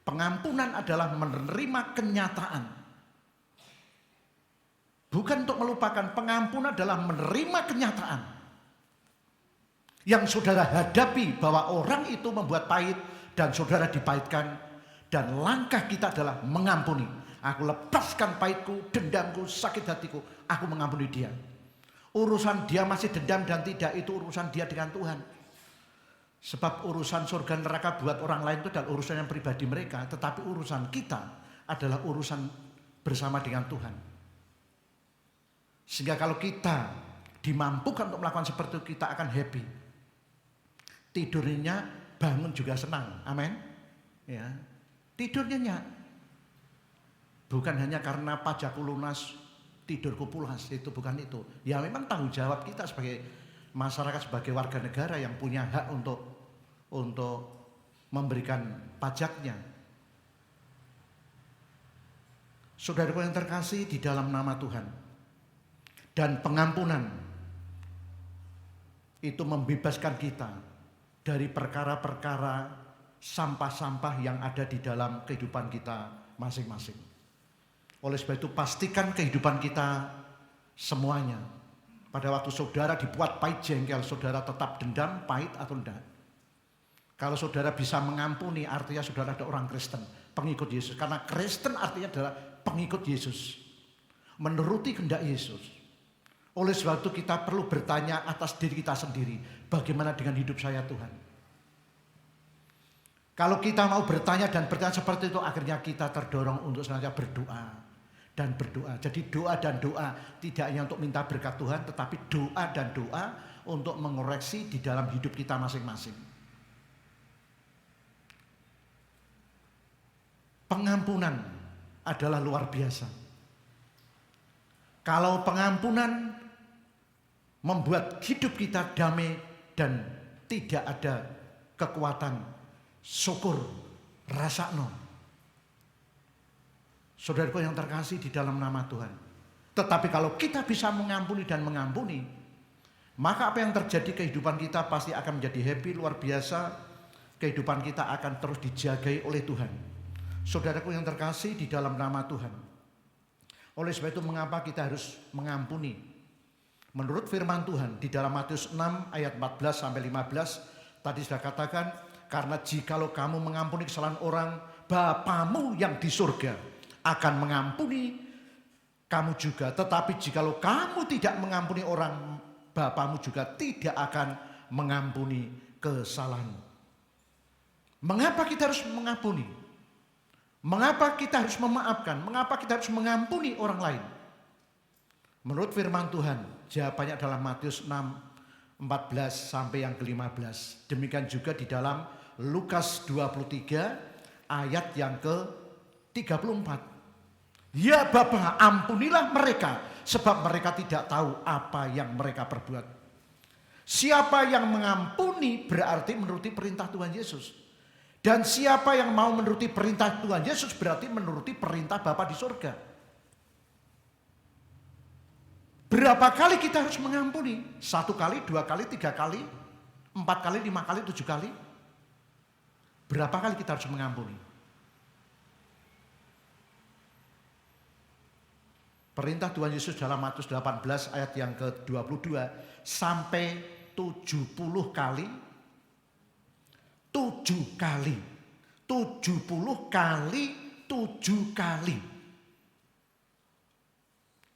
pengampunan adalah menerima kenyataan. Bukan untuk melupakan, pengampunan adalah menerima kenyataan. Yang saudara hadapi bahwa orang itu membuat pahit dan saudara dipahitkan, dan langkah kita adalah mengampuni. Aku lepaskan pahitku, dendamku, sakit hatiku, aku mengampuni dia. Urusan dia masih dendam dan tidak, itu urusan dia dengan Tuhan. Sebab urusan surga neraka buat orang lain itu adalah urusan yang pribadi mereka, tetapi urusan kita adalah urusan bersama dengan Tuhan. Sehingga kalau kita dimampukan untuk melakukan seperti itu, kita akan happy. Tidurnya bangun juga senang, amin. Ya, tidurnya nyak. Bukan hanya karena pajakku lunas, tidurku pulas, itu bukan itu. Ya memang tanggung jawab kita sebagai masyarakat, sebagai warga negara yang punya hak untuk memberikan pajaknya. Saudaraku yang terkasih di dalam nama Tuhan, dan pengampunan itu membebaskan kita dari perkara-perkara sampah-sampah yang ada di dalam kehidupan kita masing-masing. Oleh sebab itu pastikan kehidupan kita semuanya. Pada waktu saudara dibuat pahit jengkel, saudara tetap dendam, pahit atau tidak? Kalau saudara bisa mengampuni, artinya saudara ada orang Kristen, pengikut Yesus. Karena Kristen artinya adalah pengikut Yesus, menuruti kehendak Yesus. Oleh sebab itu kita perlu bertanya atas diri kita sendiri, bagaimana dengan hidup saya Tuhan? Kalau kita mau bertanya dan bertanya seperti itu, akhirnya kita terdorong untuk senantiasa berdoa dan berdoa. Jadi doa dan doa tidak hanya untuk minta berkat Tuhan, tetapi doa dan doa untuk mengoreksi di dalam hidup kita masing-masing. Pengampunan adalah luar biasa. Kalau pengampunan membuat hidup kita damai dan tidak ada kekuatan, syukur, rasakno. Saudaraku yang terkasih di dalam nama Tuhan. Tetapi kalau kita bisa mengampuni dan mengampuni, maka apa yang terjadi kehidupan kita pasti akan menjadi happy, luar biasa. Kehidupan kita akan terus dijagai oleh Tuhan. Saudaraku yang terkasih di dalam nama Tuhan. Oleh sebab itu mengapa kita harus mengampuni? Menurut firman Tuhan di dalam Matius 6 ayat 14 sampai 15 tadi sudah katakan, karena jikalau kamu mengampuni kesalahan orang, Bapamu yang di surga akan mengampuni kamu juga. Tetapi jikalau kamu tidak mengampuni orang, Bapamu juga tidak akan mengampuni kesalahanmu. Mengapa kita harus mengampuni? Mengapa kita harus memaafkan? Mengapa kita harus mengampuni orang lain? Menurut firman Tuhan, jawabannya adalah Matius 6, 14 sampai yang ke-15. Demikian juga di dalam Lukas 23 ayat yang ke-34. Ya Bapa, ampunilah mereka, sebab mereka tidak tahu apa yang mereka perbuat. Siapa yang mengampuni berarti menuruti perintah Tuhan Yesus. Dan siapa yang mau menuruti perintah Tuhan Yesus berarti menuruti perintah Bapa di surga. Berapa kali kita harus mengampuni? 1 kali, 2 kali, 3 kali, 4 kali, 5 kali, 7 kali? Berapa kali kita harus mengampuni? Perintah Tuhan Yesus dalam Matius 18 ayat yang ke-22 sampai 70 kali. 7 kali. 70 kali 7 kali.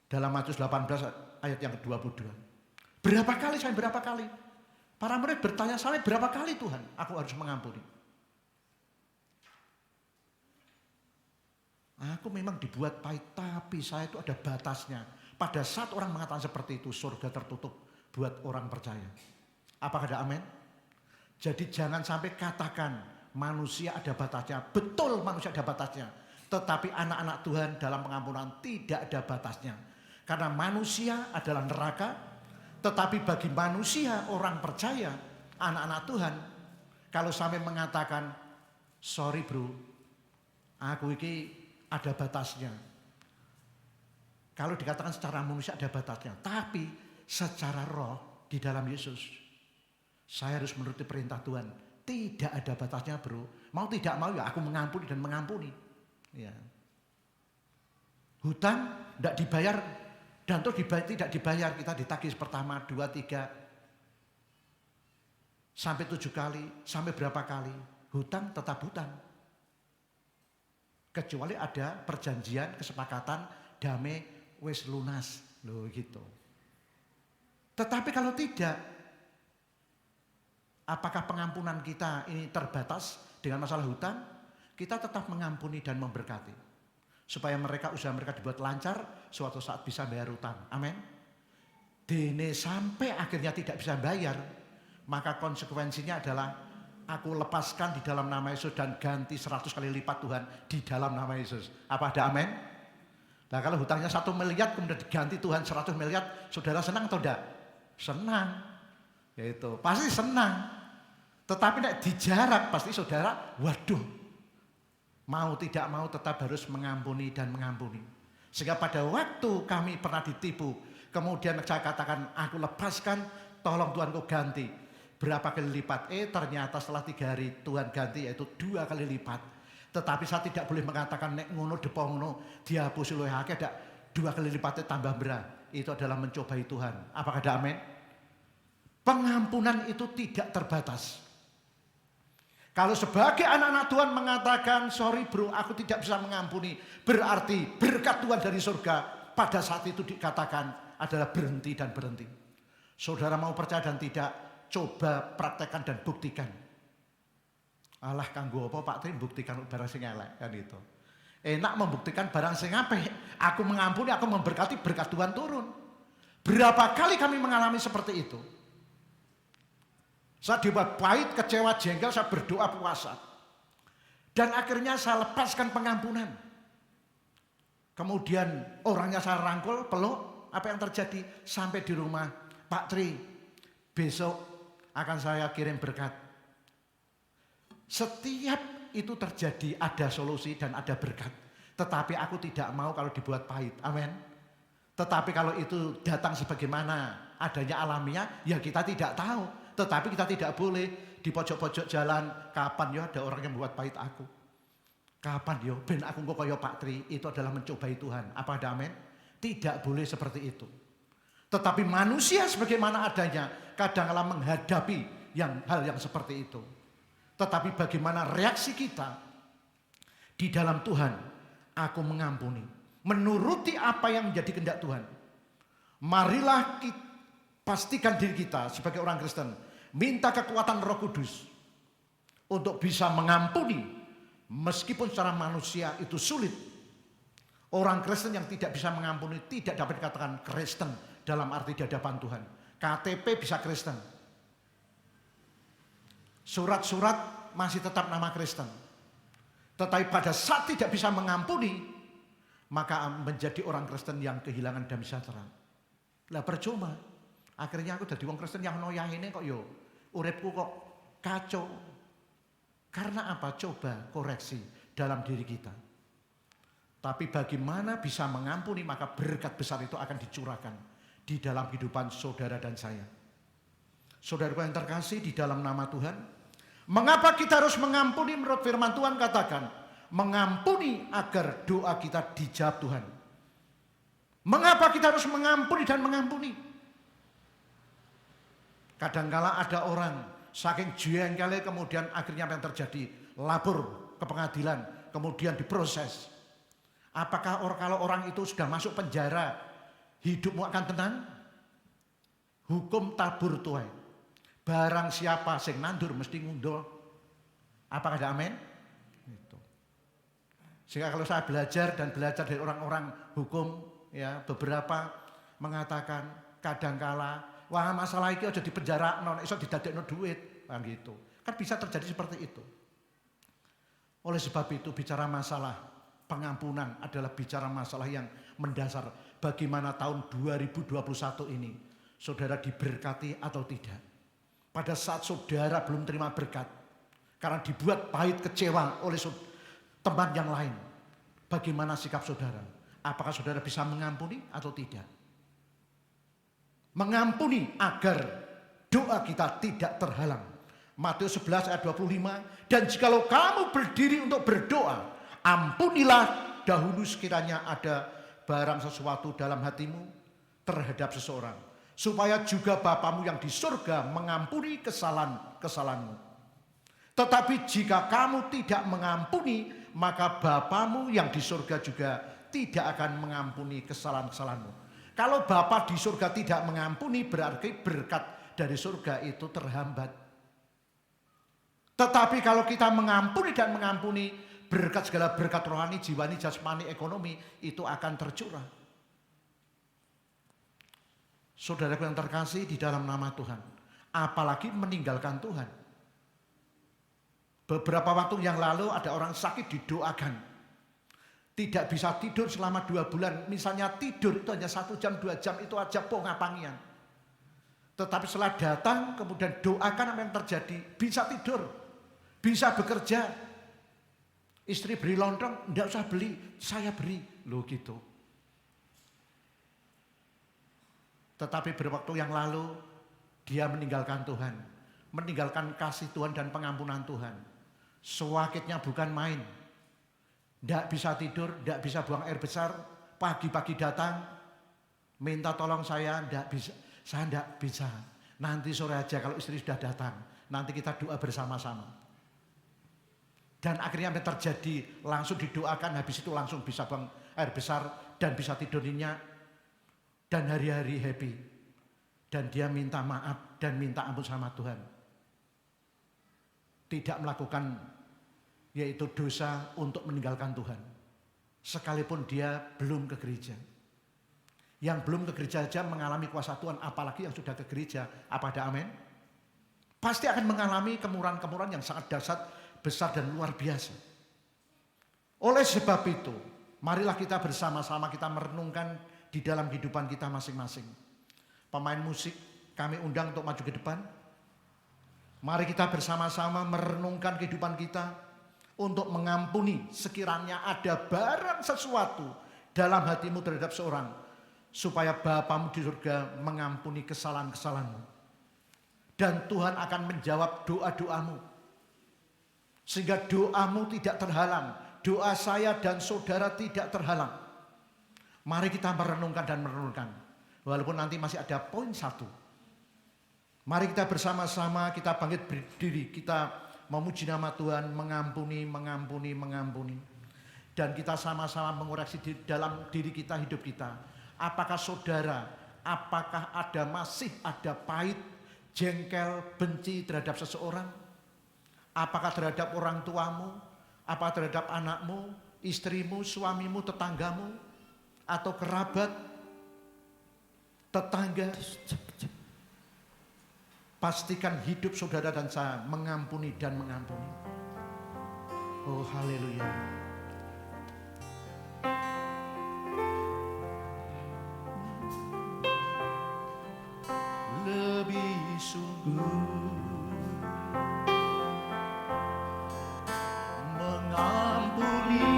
Dalam Matius 18 ayat yang ke-22. Berapa kali sampai berapa kali? Para murid bertanya, sampai berapa kali Tuhan aku harus mengampuni? Aku memang dibuat pahit, tapi saya itu ada batasnya. Pada saat orang mengatakan seperti itu, surga tertutup buat orang percaya. Apakah ada amin? Jadi jangan sampai katakan manusia ada batasnya. Betul manusia ada batasnya. Tetapi anak-anak Tuhan dalam pengampunan tidak ada batasnya. Karena manusia adalah neraka. Tetapi bagi manusia, orang percaya, anak-anak Tuhan, kalau sampai mengatakan, sorry bro, aku ini ada batasnya. Kalau dikatakan secara manusia ada batasnya. Tapi secara roh di dalam Yesus, saya harus menuruti perintah Tuhan. Tidak ada batasnya bro. Mau tidak mau ya aku mengampuni dan mengampuni. Ya. Hutang tidak dibayar dan terus tidak dibayar. Kita ditagih pertama, 2, 3 sampai 7 kali, sampai berapa kali. Hutang tetap hutang. Kecuali ada perjanjian, kesepakatan, damai, wis lunas. Loh gitu. Tetapi kalau tidak, apakah pengampunan kita ini terbatas dengan masalah hutang? Kita tetap mengampuni dan memberkati. Supaya usaha mereka dibuat lancar, suatu saat bisa bayar hutang. Amin. Dene sampai akhirnya tidak bisa bayar, maka konsekuensinya adalah aku lepaskan di dalam nama Yesus dan ganti 100 kali lipat Tuhan di dalam nama Yesus. Apa ada amin? Nah kalau hutangnya 1 miliar kemudian diganti Tuhan 100 miliar, saudara senang atau tidak? Senang. Yaitu pasti senang. Tetapi nek dijarak pasti saudara, waduh. Mau tidak mau tetap harus mengampuni dan mengampuni. Sehingga pada waktu kami pernah ditipu, kemudian saya katakan aku lepaskan, tolong Tuhan kau ganti. Berapa kali lipat? Ternyata setelah 3 hari Tuhan ganti yaitu 2 kali lipat. Tetapi saya tidak boleh mengatakan nek ngono depo ngono dihapus luwih akeh dak 2 kali lipatnya tambah berat. Itu adalah mencobai Tuhan. Apakah ada amin? Pengampunan itu tidak terbatas. Kalau sebagai anak-anak Tuhan mengatakan sorry bro aku tidak bisa mengampuni, berarti berkat Tuhan dari surga pada saat itu dikatakan adalah berhenti dan berhenti. Saudara mau percaya dan tidak, coba praktekkan dan buktikan. Alah kanggo apa Pak Tri buktikan barang sing elek kan itu. Enak membuktikan barang sing apik. Aku mengampuni, aku memberkati, berkat Tuhan turun. Berapa kali kami mengalami seperti itu? Saya dibuat pahit, kecewa, jengkel, saya berdoa puasa. Dan akhirnya saya lepaskan pengampunan. Kemudian orangnya saya rangkul, peluk, apa yang terjadi? Sampai di rumah, Pak Tri, besok akan saya kirim berkat. Setiap itu terjadi ada solusi dan ada berkat. Tetapi aku tidak mau kalau dibuat pahit. Amin. Tetapi kalau itu datang sebagaimana adanya alamiah, ya kita tidak tahu. Tetapi kita tidak boleh di pojok-pojok jalan, kapan ya ada orang yang membuat pahit aku. Kapan ya ben aku kok kaya Pak Tri, itu adalah mencobai Tuhan. Apa ada amin? Tidak boleh seperti itu. Tetapi manusia sebagaimana adanya kadang-kala menghadapi hal yang seperti itu. Tetapi bagaimana reaksi kita di dalam Tuhan, aku mengampuni, menuruti apa yang menjadi kehendak Tuhan. Marilah kita pastikan diri kita sebagai orang Kristen, minta kekuatan Roh Kudus untuk bisa mengampuni meskipun secara manusia itu sulit. Orang Kristen yang tidak bisa mengampuni tidak dapat dikatakan Kristen dalam arti di hadapan Tuhan. KTP bisa Kristen. Surat-surat masih tetap nama Kristen. Tetapi pada saat tidak bisa mengampuni, maka menjadi orang Kristen yang kehilangan damai sejahtera. Lah percuma. Akhirnya aku jadi wong Kristen yang noyahine kok yo uripku kok kacau. Karena apa? Coba koreksi dalam diri kita. Tapi bagaimana bisa mengampuni, maka berkat besar itu akan dicurahkan di dalam kehidupan saudara dan saya. Saudaraku yang terkasih di dalam nama Tuhan, mengapa kita harus mengampuni? Menurut firman Tuhan katakan, mengampuni agar doa kita dijawab Tuhan. Mengapa kita harus mengampuni dan mengampuni? Kadangkala ada orang saking jengkelnya kemudian akhirnya apa yang terjadi? Lapor ke pengadilan, kemudian diproses. Apakah kalau orang itu sudah masuk penjara, hidupmu akan tenang? Hukum tabur tuai. Barang siapa sing nandur mesti ngundul. Apakah ada amin? Itu. Sehingga kalau saya belajar dan belajar dari orang-orang hukum, ya beberapa mengatakan kadangkala, wah masalah itu aja di penjara, non iso didadekno duit, kan gitu. Kan bisa terjadi seperti itu. Oleh sebab itu bicara masalah pengampunan adalah bicara masalah yang mendasar. Bagaimana tahun 2021 ini saudara diberkati atau tidak. Pada saat saudara belum terima berkat karena dibuat pahit kecewa oleh teman yang lain. Bagaimana sikap saudara? Apakah saudara bisa mengampuni atau tidak? Mengampuni agar doa kita tidak terhalang. Matius 11 ayat 25. Dan jikalau kamu berdiri untuk berdoa, ampunilah dahulu sekiranya ada barang sesuatu dalam hatimu terhadap seseorang. Supaya juga Bapamu yang di surga mengampuni kesalahan-kesalahanmu. Tetapi jika kamu tidak mengampuni, maka Bapamu yang di surga juga tidak akan mengampuni kesalahan-kesalahanmu. Kalau Bapa di surga tidak mengampuni, berarti berkat dari surga itu terhambat. Tetapi kalau kita mengampuni dan mengampuni, berkat segala berkat rohani, jiwani, jasmani, ekonomi itu akan tercurah. Saudaraku yang terkasih di dalam nama Tuhan, apalagi meninggalkan Tuhan. Beberapa waktu yang lalu ada orang sakit didoakan. Tidak bisa tidur selama 2 bulan. Misalnya tidur itu hanya 1 jam, 2 jam itu aja pongapangian. Tetapi setelah datang kemudian doakan apa yang terjadi. Bisa tidur, bisa bekerja. Istri beri lontong, enggak usah beli, saya beri. Loh gitu. Tetapi berwaktu yang lalu dia meninggalkan Tuhan. Meninggalkan kasih Tuhan dan pengampunan Tuhan. Sakitnya bukan main. Tidak bisa tidur, tidak bisa buang air besar. Pagi-pagi datang, minta tolong saya, tidak bisa. Saya tidak bisa. Nanti sore aja kalau istri sudah datang. Nanti kita doa bersama-sama. Dan akhirnya apa yang terjadi? Langsung didoakan, habis itu langsung bisa buang air besar dan bisa tidur nyenyak. Dan hari-hari happy. Dan dia minta maaf dan minta ampun sama Tuhan. Tidak melakukan yaitu dosa untuk meninggalkan Tuhan. Sekalipun dia belum ke gereja. Yang belum ke gereja saja mengalami kuasa Tuhan, apalagi yang sudah ke gereja. Apa ada amin? Pasti akan mengalami kemurahan-kemurahan yang sangat dahsyat, besar dan luar biasa. Oleh sebab itu, marilah kita bersama-sama kita merenungkan di dalam kehidupan kita masing-masing. Pemain musik kami undang untuk maju ke depan. Mari kita bersama-sama merenungkan kehidupan kita untuk mengampuni sekiranya ada barang sesuatu dalam hatimu terhadap seorang, supaya Bapamu di surga mengampuni kesalahan-kesalahanmu. Dan Tuhan akan menjawab doa-doamu. Sehingga doamu tidak terhalang. Doa saya dan saudara tidak terhalang. Mari kita merenungkan dan merenungkan. Walaupun nanti masih ada poin 1. Mari kita bersama-sama kita bangkit berdiri. Kita memuji nama Tuhan, mengampuni, mengampuni, mengampuni. Dan kita sama-sama mengoreksi di dalam diri kita, hidup kita. Apakah saudara, apakah masih ada pahit, jengkel, benci terhadap seseorang? Apakah terhadap orang tuamu? Apa terhadap anakmu, istrimu, suamimu, tetanggamu? Atau kerabat, tetangga? Pastikan hidup saudara dan saya mengampuni dan mengampuni. Oh haleluya. sungguh mengampuni,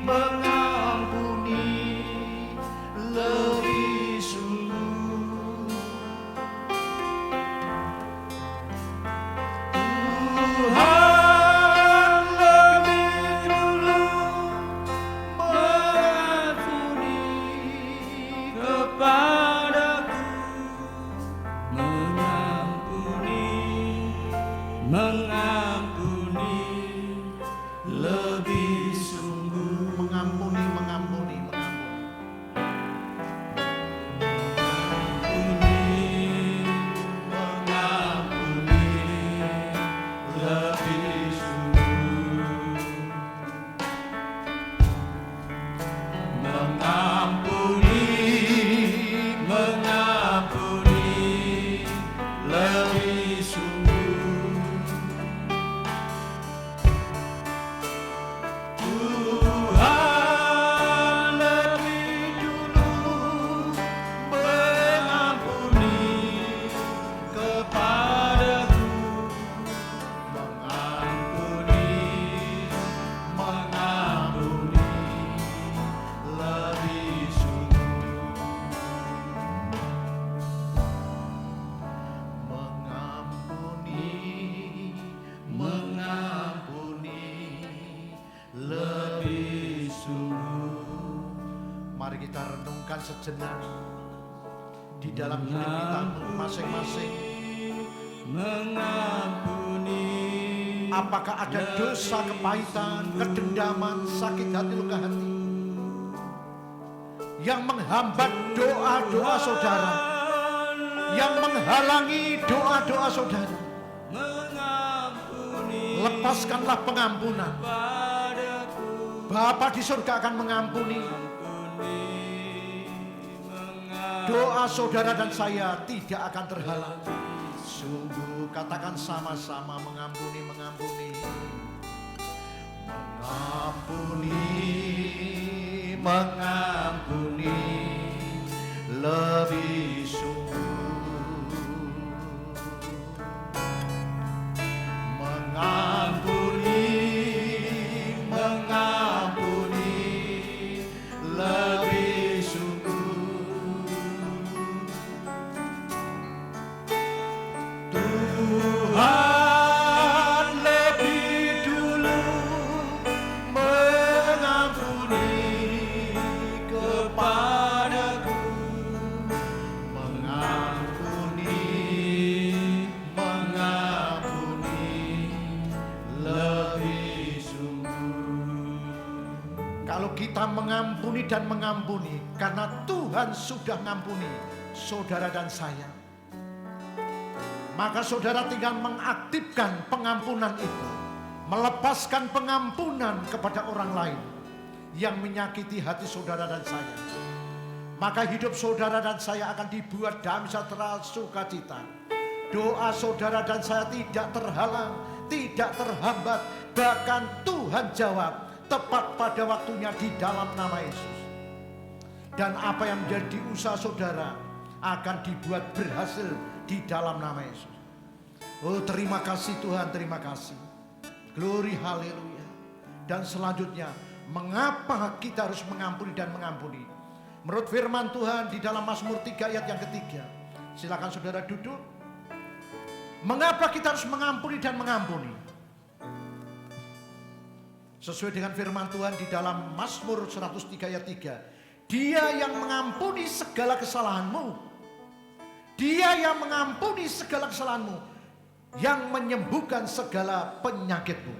mengampuni lebih sungguh. Tuhan lebih dulu mengampuni kepadaku, mengampuni, mengampuni lebih sungguh. mengampuni, mengampuni, mengampuni. Mengampuni lebih sungguh. Mengampuni, mengampuni lebih sungguh. Tuhan lebih dulu mengampuni kepadaku, mengampuni, mengampuni lebih sungguh. Mengampuni, mengampuni Lebih sungguh. Mari kita renungkan sejenak di dalam hidup kita masing-masing. Mengampuni, Apakah ada dosa, kepahitan, kedendaman, sakit hati, luka hati yang menghambat doa-doa saudara, yang menghalangi doa-doa saudara? mengampuni Lepaskanlah pengampunan. padaku, Bapa di surga akan mengampuni doa saudara dan saya, tidak akan terhalang. Sungguh, katakan sama-sama, mengampuni, mengampuni, mengampuni, mengampuni lebih sungguh. Mengampuni, mengampuni lebih sungguh. Tuhan lebih dulu mengampuni kepadaku, mengampuni, mengampuni lebih sungguh. Kalau kita mengampuni dan mengampuni, karena Tuhan sudah mengampuni saudara dan saya, maka saudara tinggal mengaktifkan pengampunan itu, melepaskan pengampunan kepada orang lain yang menyakiti hati saudara dan saya. Maka hidup saudara dan saya akan dibuat damai sejahtera, sukacita. Doa saudara dan saya tidak terhalang, tidak terhambat, bahkan Tuhan jawab tepat pada waktunya di dalam nama Yesus. Dan apa yang menjadi usaha saudara akan dibuat berhasil di dalam nama Yesus. Oh, terima kasih Tuhan, terima kasih. Glory, haleluya. Dan selanjutnya, mengapa kita harus mengampuni dan mengampuni? Menurut firman Tuhan di dalam Mazmur 3 ayat yang ketiga. Silakan saudara duduk. Mengapa kita harus mengampuni dan mengampuni? Sesuai dengan firman Tuhan di dalam Mazmur 103 ayat 3. Dia yang mengampuni segala kesalahanmu. Dia yang mengampuni segala kesalahanmu, yang menyembuhkan segala penyakitmu.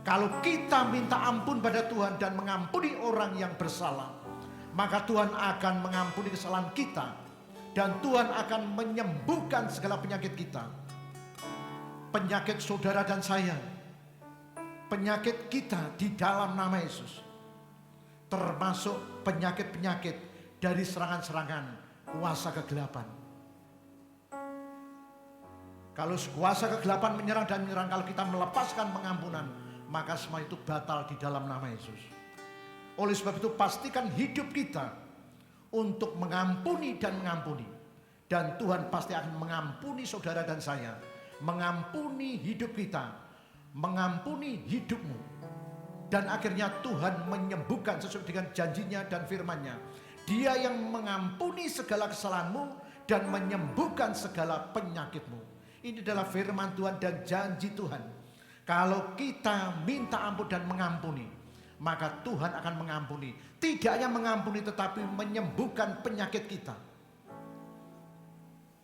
Kalau kita minta ampun pada Tuhan dan mengampuni orang yang bersalah, maka Tuhan akan mengampuni kesalahan kita, dan Tuhan akan menyembuhkan segala penyakit kita. Penyakit saudara dan saya, penyakit kita di dalam nama Yesus, termasuk penyakit-penyakit dari serangan-serangan kuasa kegelapan. Kalau kuasa kegelapan menyerang dan menyerang, kalau kita melepaskan pengampunan, maka semua itu batal di dalam nama Yesus. Oleh sebab itu pastikan hidup kita untuk mengampuni dan mengampuni. Dan Tuhan pasti akan mengampuni saudara dan saya, mengampuni hidup kita, mengampuni hidupmu. Dan akhirnya Tuhan menyembuhkan sesuai dengan janjinya dan firman-Nya. Dia yang mengampuni segala kesalahanmu dan menyembuhkan segala penyakitmu. Ini adalah firman Tuhan dan janji Tuhan. Kalau kita minta ampun dan mengampuni, maka Tuhan akan mengampuni. Tidak hanya mengampuni tetapi menyembuhkan penyakit kita.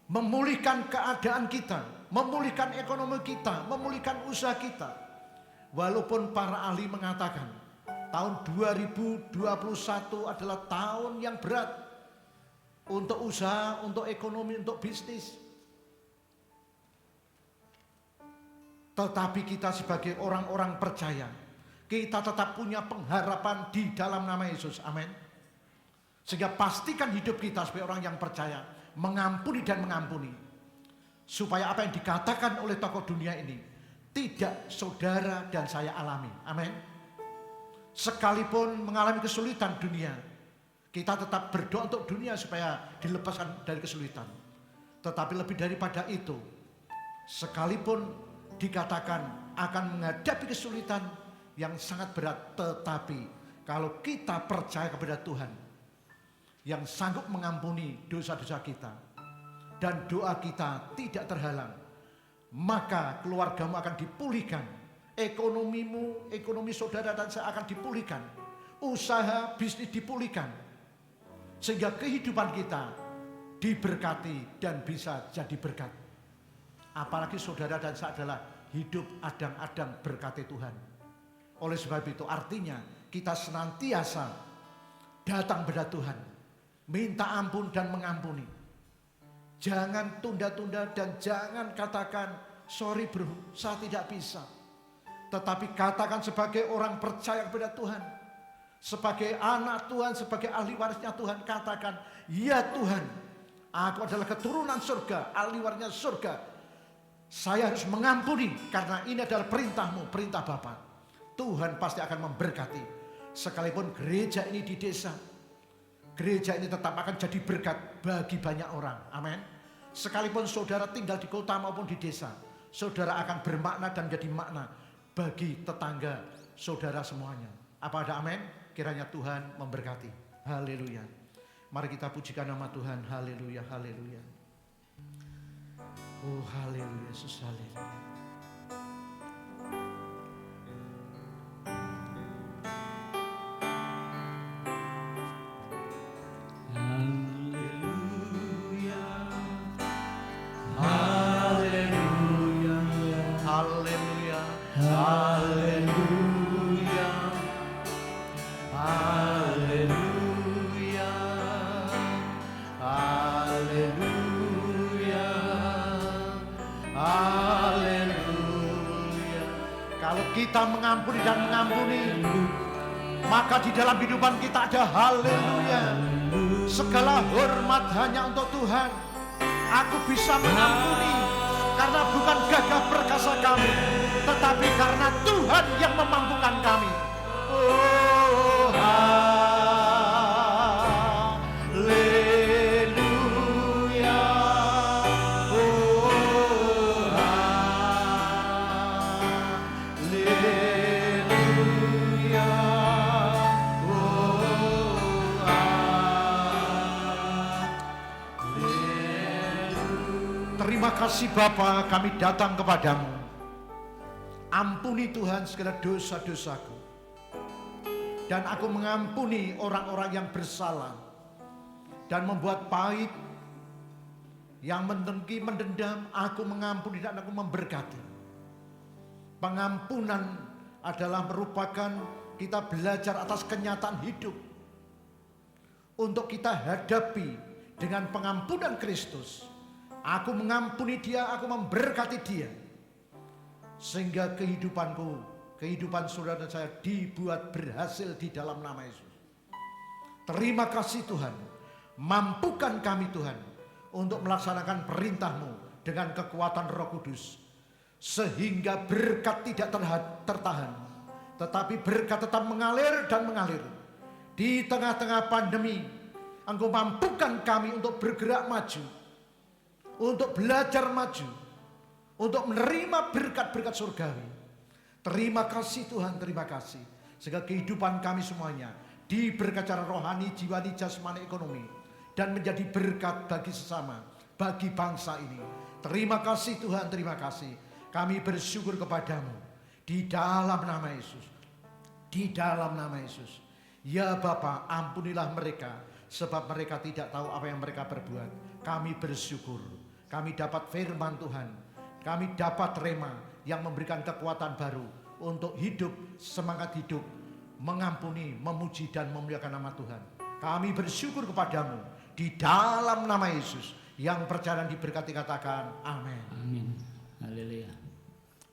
Memulihkan keadaan kita, memulihkan ekonomi kita, memulihkan usaha kita. Walaupun para ahli mengatakan tahun 2021 adalah tahun yang berat untuk usaha, untuk ekonomi, untuk bisnis. Tetapi kita sebagai orang-orang percaya, kita tetap punya pengharapan di dalam nama Yesus. Amin. Sehingga pastikan hidup kita sebagai orang yang percaya, mengampuni dan mengampuni. Supaya apa yang dikatakan oleh tokoh dunia ini tidak saudara dan saya alami. Amin. Sekalipun mengalami kesulitan dunia, kita tetap berdoa untuk dunia supaya dilepaskan dari kesulitan. Tetapi lebih daripada itu, sekalipun dikatakan akan menghadapi kesulitan yang sangat berat, tetapi kalau kita percaya kepada Tuhan yang sanggup mengampuni dosa-dosa kita dan doa kita tidak terhalang, maka keluargamu akan dipulihkan, ekonomimu, ekonomi saudara dan saya akan dipulihkan, usaha bisnis dipulihkan, sehingga kehidupan kita diberkati dan bisa jadi berkat. Apalagi saudara dan saya adalah hidup adang-adang berkati Tuhan. Oleh sebab itu artinya kita senantiasa datang kepada Tuhan, minta ampun dan mengampuni. Jangan tunda-tunda dan jangan katakan sorry bro, saya tidak bisa. Tetapi katakan sebagai orang percaya kepada Tuhan, sebagai anak Tuhan, sebagai ahli warisnya Tuhan, katakan ya Tuhan, aku adalah keturunan surga, ahli warisnya surga. Saya harus mengampuni karena ini adalah perintahmu, perintah Bapa. Tuhan pasti akan memberkati. Sekalipun gereja ini di desa, gereja ini tetap akan jadi berkat bagi banyak orang. Amin. Sekalipun saudara tinggal di kota maupun di desa, saudara akan bermakna dan menjadi makna bagi tetangga saudara semuanya. Apa ada amin? Kiranya Tuhan memberkati. Haleluya. Mari kita pujikan nama Tuhan. Haleluya, haleluya. Oh haleluya, Yesus, haleluya. Kita mengampuni dan mengampuni, maka di dalam kehidupan kita ada haleluya. Segala hormat hanya untuk Tuhan. Aku bisa mengampuni karena bukan gagah perkasa kami, tetapi karena Tuhan yang memampukan kami. Oh haleluya. Oh haleluya. Oh terima kasih Bapa, kami datang kepadamu. Ampuni Tuhan segala dosa-dosaku. Dan aku mengampuni orang-orang yang bersalah. Dan membuat pahit. Yang mendengki, mendendam, aku mengampuni dan aku memberkati. Pengampunan adalah merupakan kita belajar atas kenyataan hidup. Untuk kita hadapi dengan pengampunan Kristus. Aku mengampuni dia, aku memberkati dia. Sehingga kehidupanku, kehidupan saudara dan saya dibuat berhasil di dalam nama Yesus. Terima kasih Tuhan. Mampukan kami Tuhan untuk melaksanakan perintah-Mu dengan kekuatan Roh Kudus. Sehingga berkat tidak tertahan. Tetapi berkat tetap mengalir dan mengalir. Di tengah-tengah pandemi, Engkau mampukan kami untuk bergerak maju. untuk belajar maju, untuk menerima berkat-berkat surgawi. Terima kasih Tuhan, terima kasih. Sehingga kehidupan kami semuanya diberkati secara rohani, jiwani, jasmani, ekonomi, dan menjadi berkat bagi sesama, bagi bangsa ini. Terima kasih Tuhan, terima kasih. Kami bersyukur kepadamu di dalam nama Yesus. Di dalam nama Yesus. Ya Bapa, ampunilah mereka, sebab mereka tidak tahu apa yang mereka perbuat. Kami bersyukur, kami dapat firman Tuhan, kami dapat rema yang memberikan kekuatan baru untuk hidup, semangat hidup, mengampuni, memuji dan memuliakan nama Tuhan. Kami bersyukur kepadamu di dalam nama Yesus. Yang percaya dan diberkati katakan amin. Amin. Haleluya.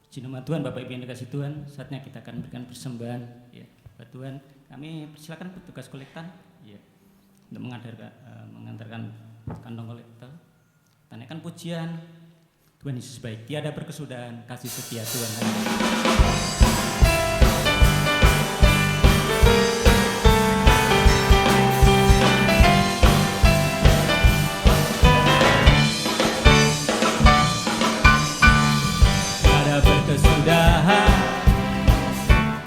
Puji nama Tuhan, Bapak Ibu yang dikasihi Tuhan. Saatnya kita akan berikan persembahan ya, buat Tuhan. Kami persilakan petugas kolektan ya, untuk mengantarkan kantong kolektor. Tanyakan pujian. Tuhan Yesus baik, tiada berkesudahan, kasih setia Tuhan. Tiada berkesudahan,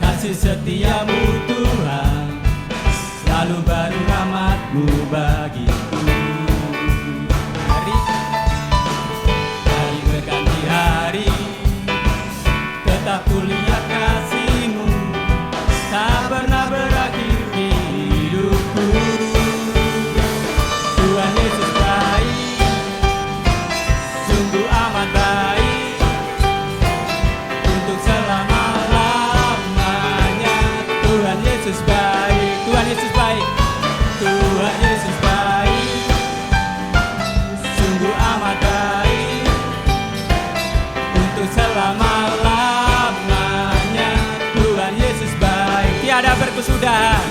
kasih setiamu Tuhan, selalu baru rahmat-Mu bagiku. Hari berganti hari, tetap kulihat kasih-Mu, tak pernah berakhir di hidupku. Tuhan Yesus baik, sungguh amat baik, untuk selama-lamanya. Tuhan Yesus baik, Tuhan Yesus baik, Tuhan Yesus baik, sungguh amat baik, untuk selama-lamanya. Tuhan Yesus baik, tiada berkesudahan,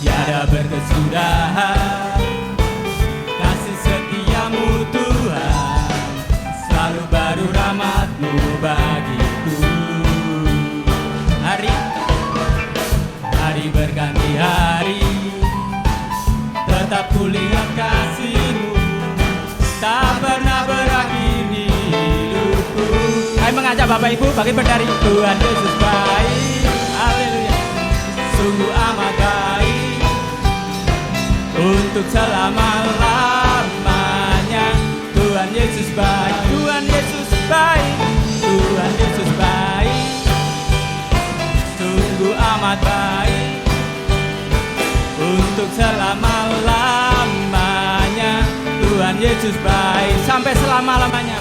tiada berkesudahan, kasih setiamu Tuhan, selalu baru rahmat-Mu bagiku. Hari berganti hari, tetap kulihat kasih-Mu, tak pernah berakhir di hidupku. Kami mengajak Bapak Ibu bagi berdari. Tuhan Yesus baik, haleluya, sungguh amat baik, untuk selama-lamanya. Tuhan Yesus baik, Tuhan Yesus baik, Tuhan Yesus baik, sungguh amat baik, untuk selama-lamanya. Tuhan Yesus baik, sampai selama-lamanya,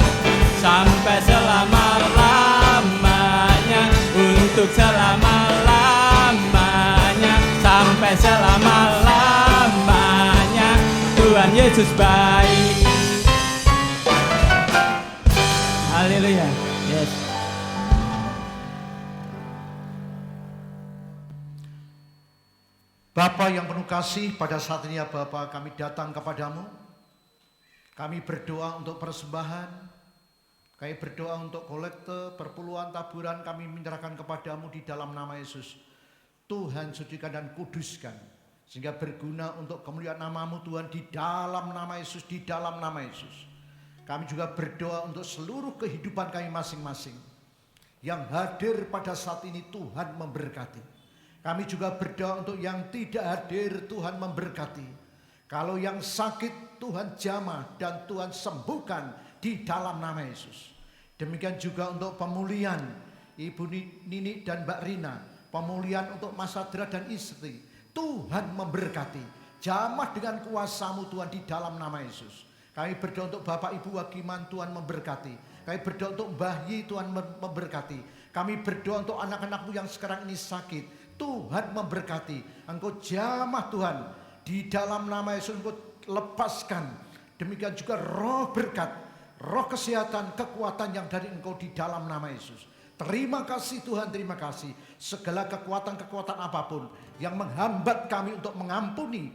sampai selama-lamanya, untuk selama-lamanya, sampai selama-lamanya. Tuhan Yesus baik. Haleluya. Yes. Bapa yang penuh kasih, pada saat ini ya Bapa, kami datang kepadamu. Kami berdoa untuk persembahan, kami berdoa untuk kolekte, perpuluhan, taburan, kami menyerahkan kepadamu di dalam nama Yesus. Tuhan sucikan dan kuduskan, sehingga berguna untuk kemuliaan nama-Mu Tuhan, di dalam nama Yesus, di dalam nama Yesus. Kami juga berdoa untuk seluruh kehidupan kami masing-masing yang hadir pada saat ini. Tuhan memberkati. Kami juga berdoa untuk yang tidak hadir, Tuhan memberkati. Kalau yang sakit, Tuhan jamah dan Tuhan sembuhkan di dalam nama Yesus. Demikian juga untuk pemulihan Ibu Nini dan Mbak Rina, pemulihan untuk Mas Sadra dan istri. Tuhan memberkati, jamah dengan kuasa-Mu Tuhan di dalam nama Yesus. Kami berdoa untuk Bapak Ibu Wagiman, Tuhan memberkati. Kami berdoa untuk Mbah Yi, Tuhan memberkati. Kami berdoa untuk anak-anak-Mu yang sekarang ini sakit. Tuhan memberkati. Engkau jamah Tuhan, di dalam nama Yesus Engkau lepaskan. Demikian juga roh berkat, roh kesehatan, kekuatan yang dari Engkau di dalam nama Yesus. Terima kasih Tuhan, terima kasih. Segala kekuatan-kekuatan apapun yang menghambat kami untuk mengampuni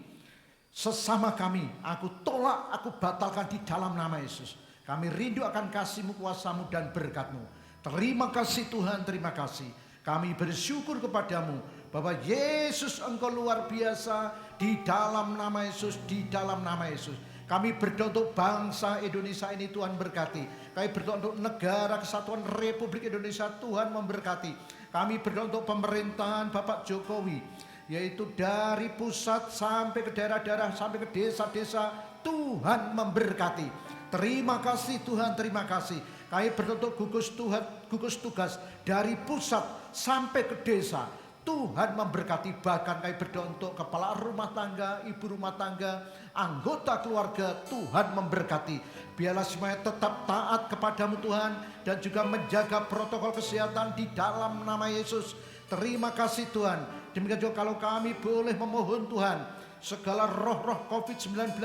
sesama kami, aku tolak, aku batalkan di dalam nama Yesus. Kami rindu akan kasih-Mu, kuasa-Mu dan berkat-Mu. Terima kasih Tuhan, terima kasih. Kami bersyukur kepadamu bahwa Yesus Engkau luar biasa, di dalam nama Yesus, di dalam nama Yesus. Kami berdoa untuk bangsa Indonesia ini, Tuhan berkati. Kami berdoa untuk negara kesatuan Republik Indonesia, Tuhan memberkati. Kami berdoa untuk pemerintahan Bapak Jokowi, yaitu dari pusat sampai ke daerah-daerah, sampai ke desa-desa, Tuhan memberkati. Terima kasih Tuhan, terima kasih. Kami berdoa untuk gugus tugas dari pusat sampai ke desa, Tuhan memberkati. Bahkan kami berdoa untuk kepala rumah tangga, ibu rumah tangga, anggota keluarga, Tuhan memberkati. Biarlah semuanya tetap taat kepadamu Tuhan, dan juga menjaga protokol kesehatan di dalam nama Yesus. Terima kasih Tuhan. Demikian juga kalau kami boleh memohon Tuhan, segala roh-roh COVID-19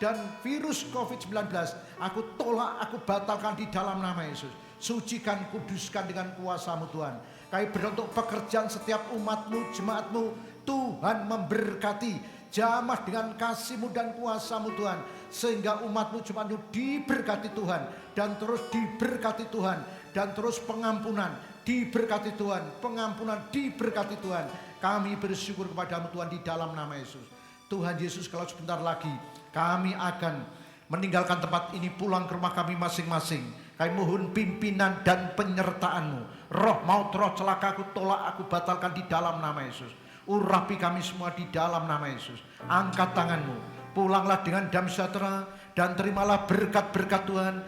dan virus COVID-19, aku tolak, aku batalkan di dalam nama Yesus. Sucikan, kuduskan dengan kuasa-Mu Tuhan. Kami berdoa untuk pekerjaan setiap umat-Mu, jemaat-Mu, Tuhan memberkati. Jamah dengan kasih-Mu dan kuasa-Mu Tuhan, sehingga umat-Mu, jemaat-Mu diberkati Tuhan, dan terus diberkati Tuhan, dan terus pengampunan diberkati Tuhan, pengampunan diberkati Tuhan. Kami bersyukur kepadamu Tuhan di dalam nama Yesus. Tuhan Yesus, kalau sebentar lagi kami akan meninggalkan tempat ini, pulang ke rumah kami masing-masing. Kami mohon pimpinan dan penyertaan-Mu. Roh maut, roh celaka, aku tolak, aku batalkan di dalam nama Yesus. Urapi kami semua di dalam nama Yesus. Angkat tangan-Mu, pulanglah dengan damai sejahtera, dan terimalah berkat-berkat Tuhan,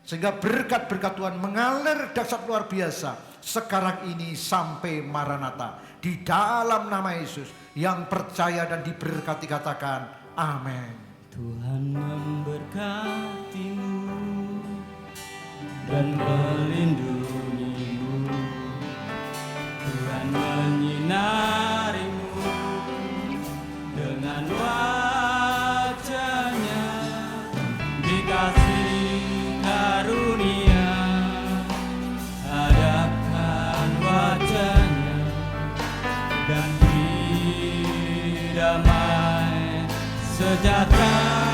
sehingga berkat-berkat Tuhan mengalir dahsyat luar biasa sekarang ini sampai Maranatha. Di dalam nama Yesus yang percaya dan diberkati, katakan amin. Tuhan memberkatimu dan melindungimu. Tuhan menyinarimu dengan wajah-Nya, dikasih karunia, hadapkan wajah-Nya, dan beri damai sejahtera.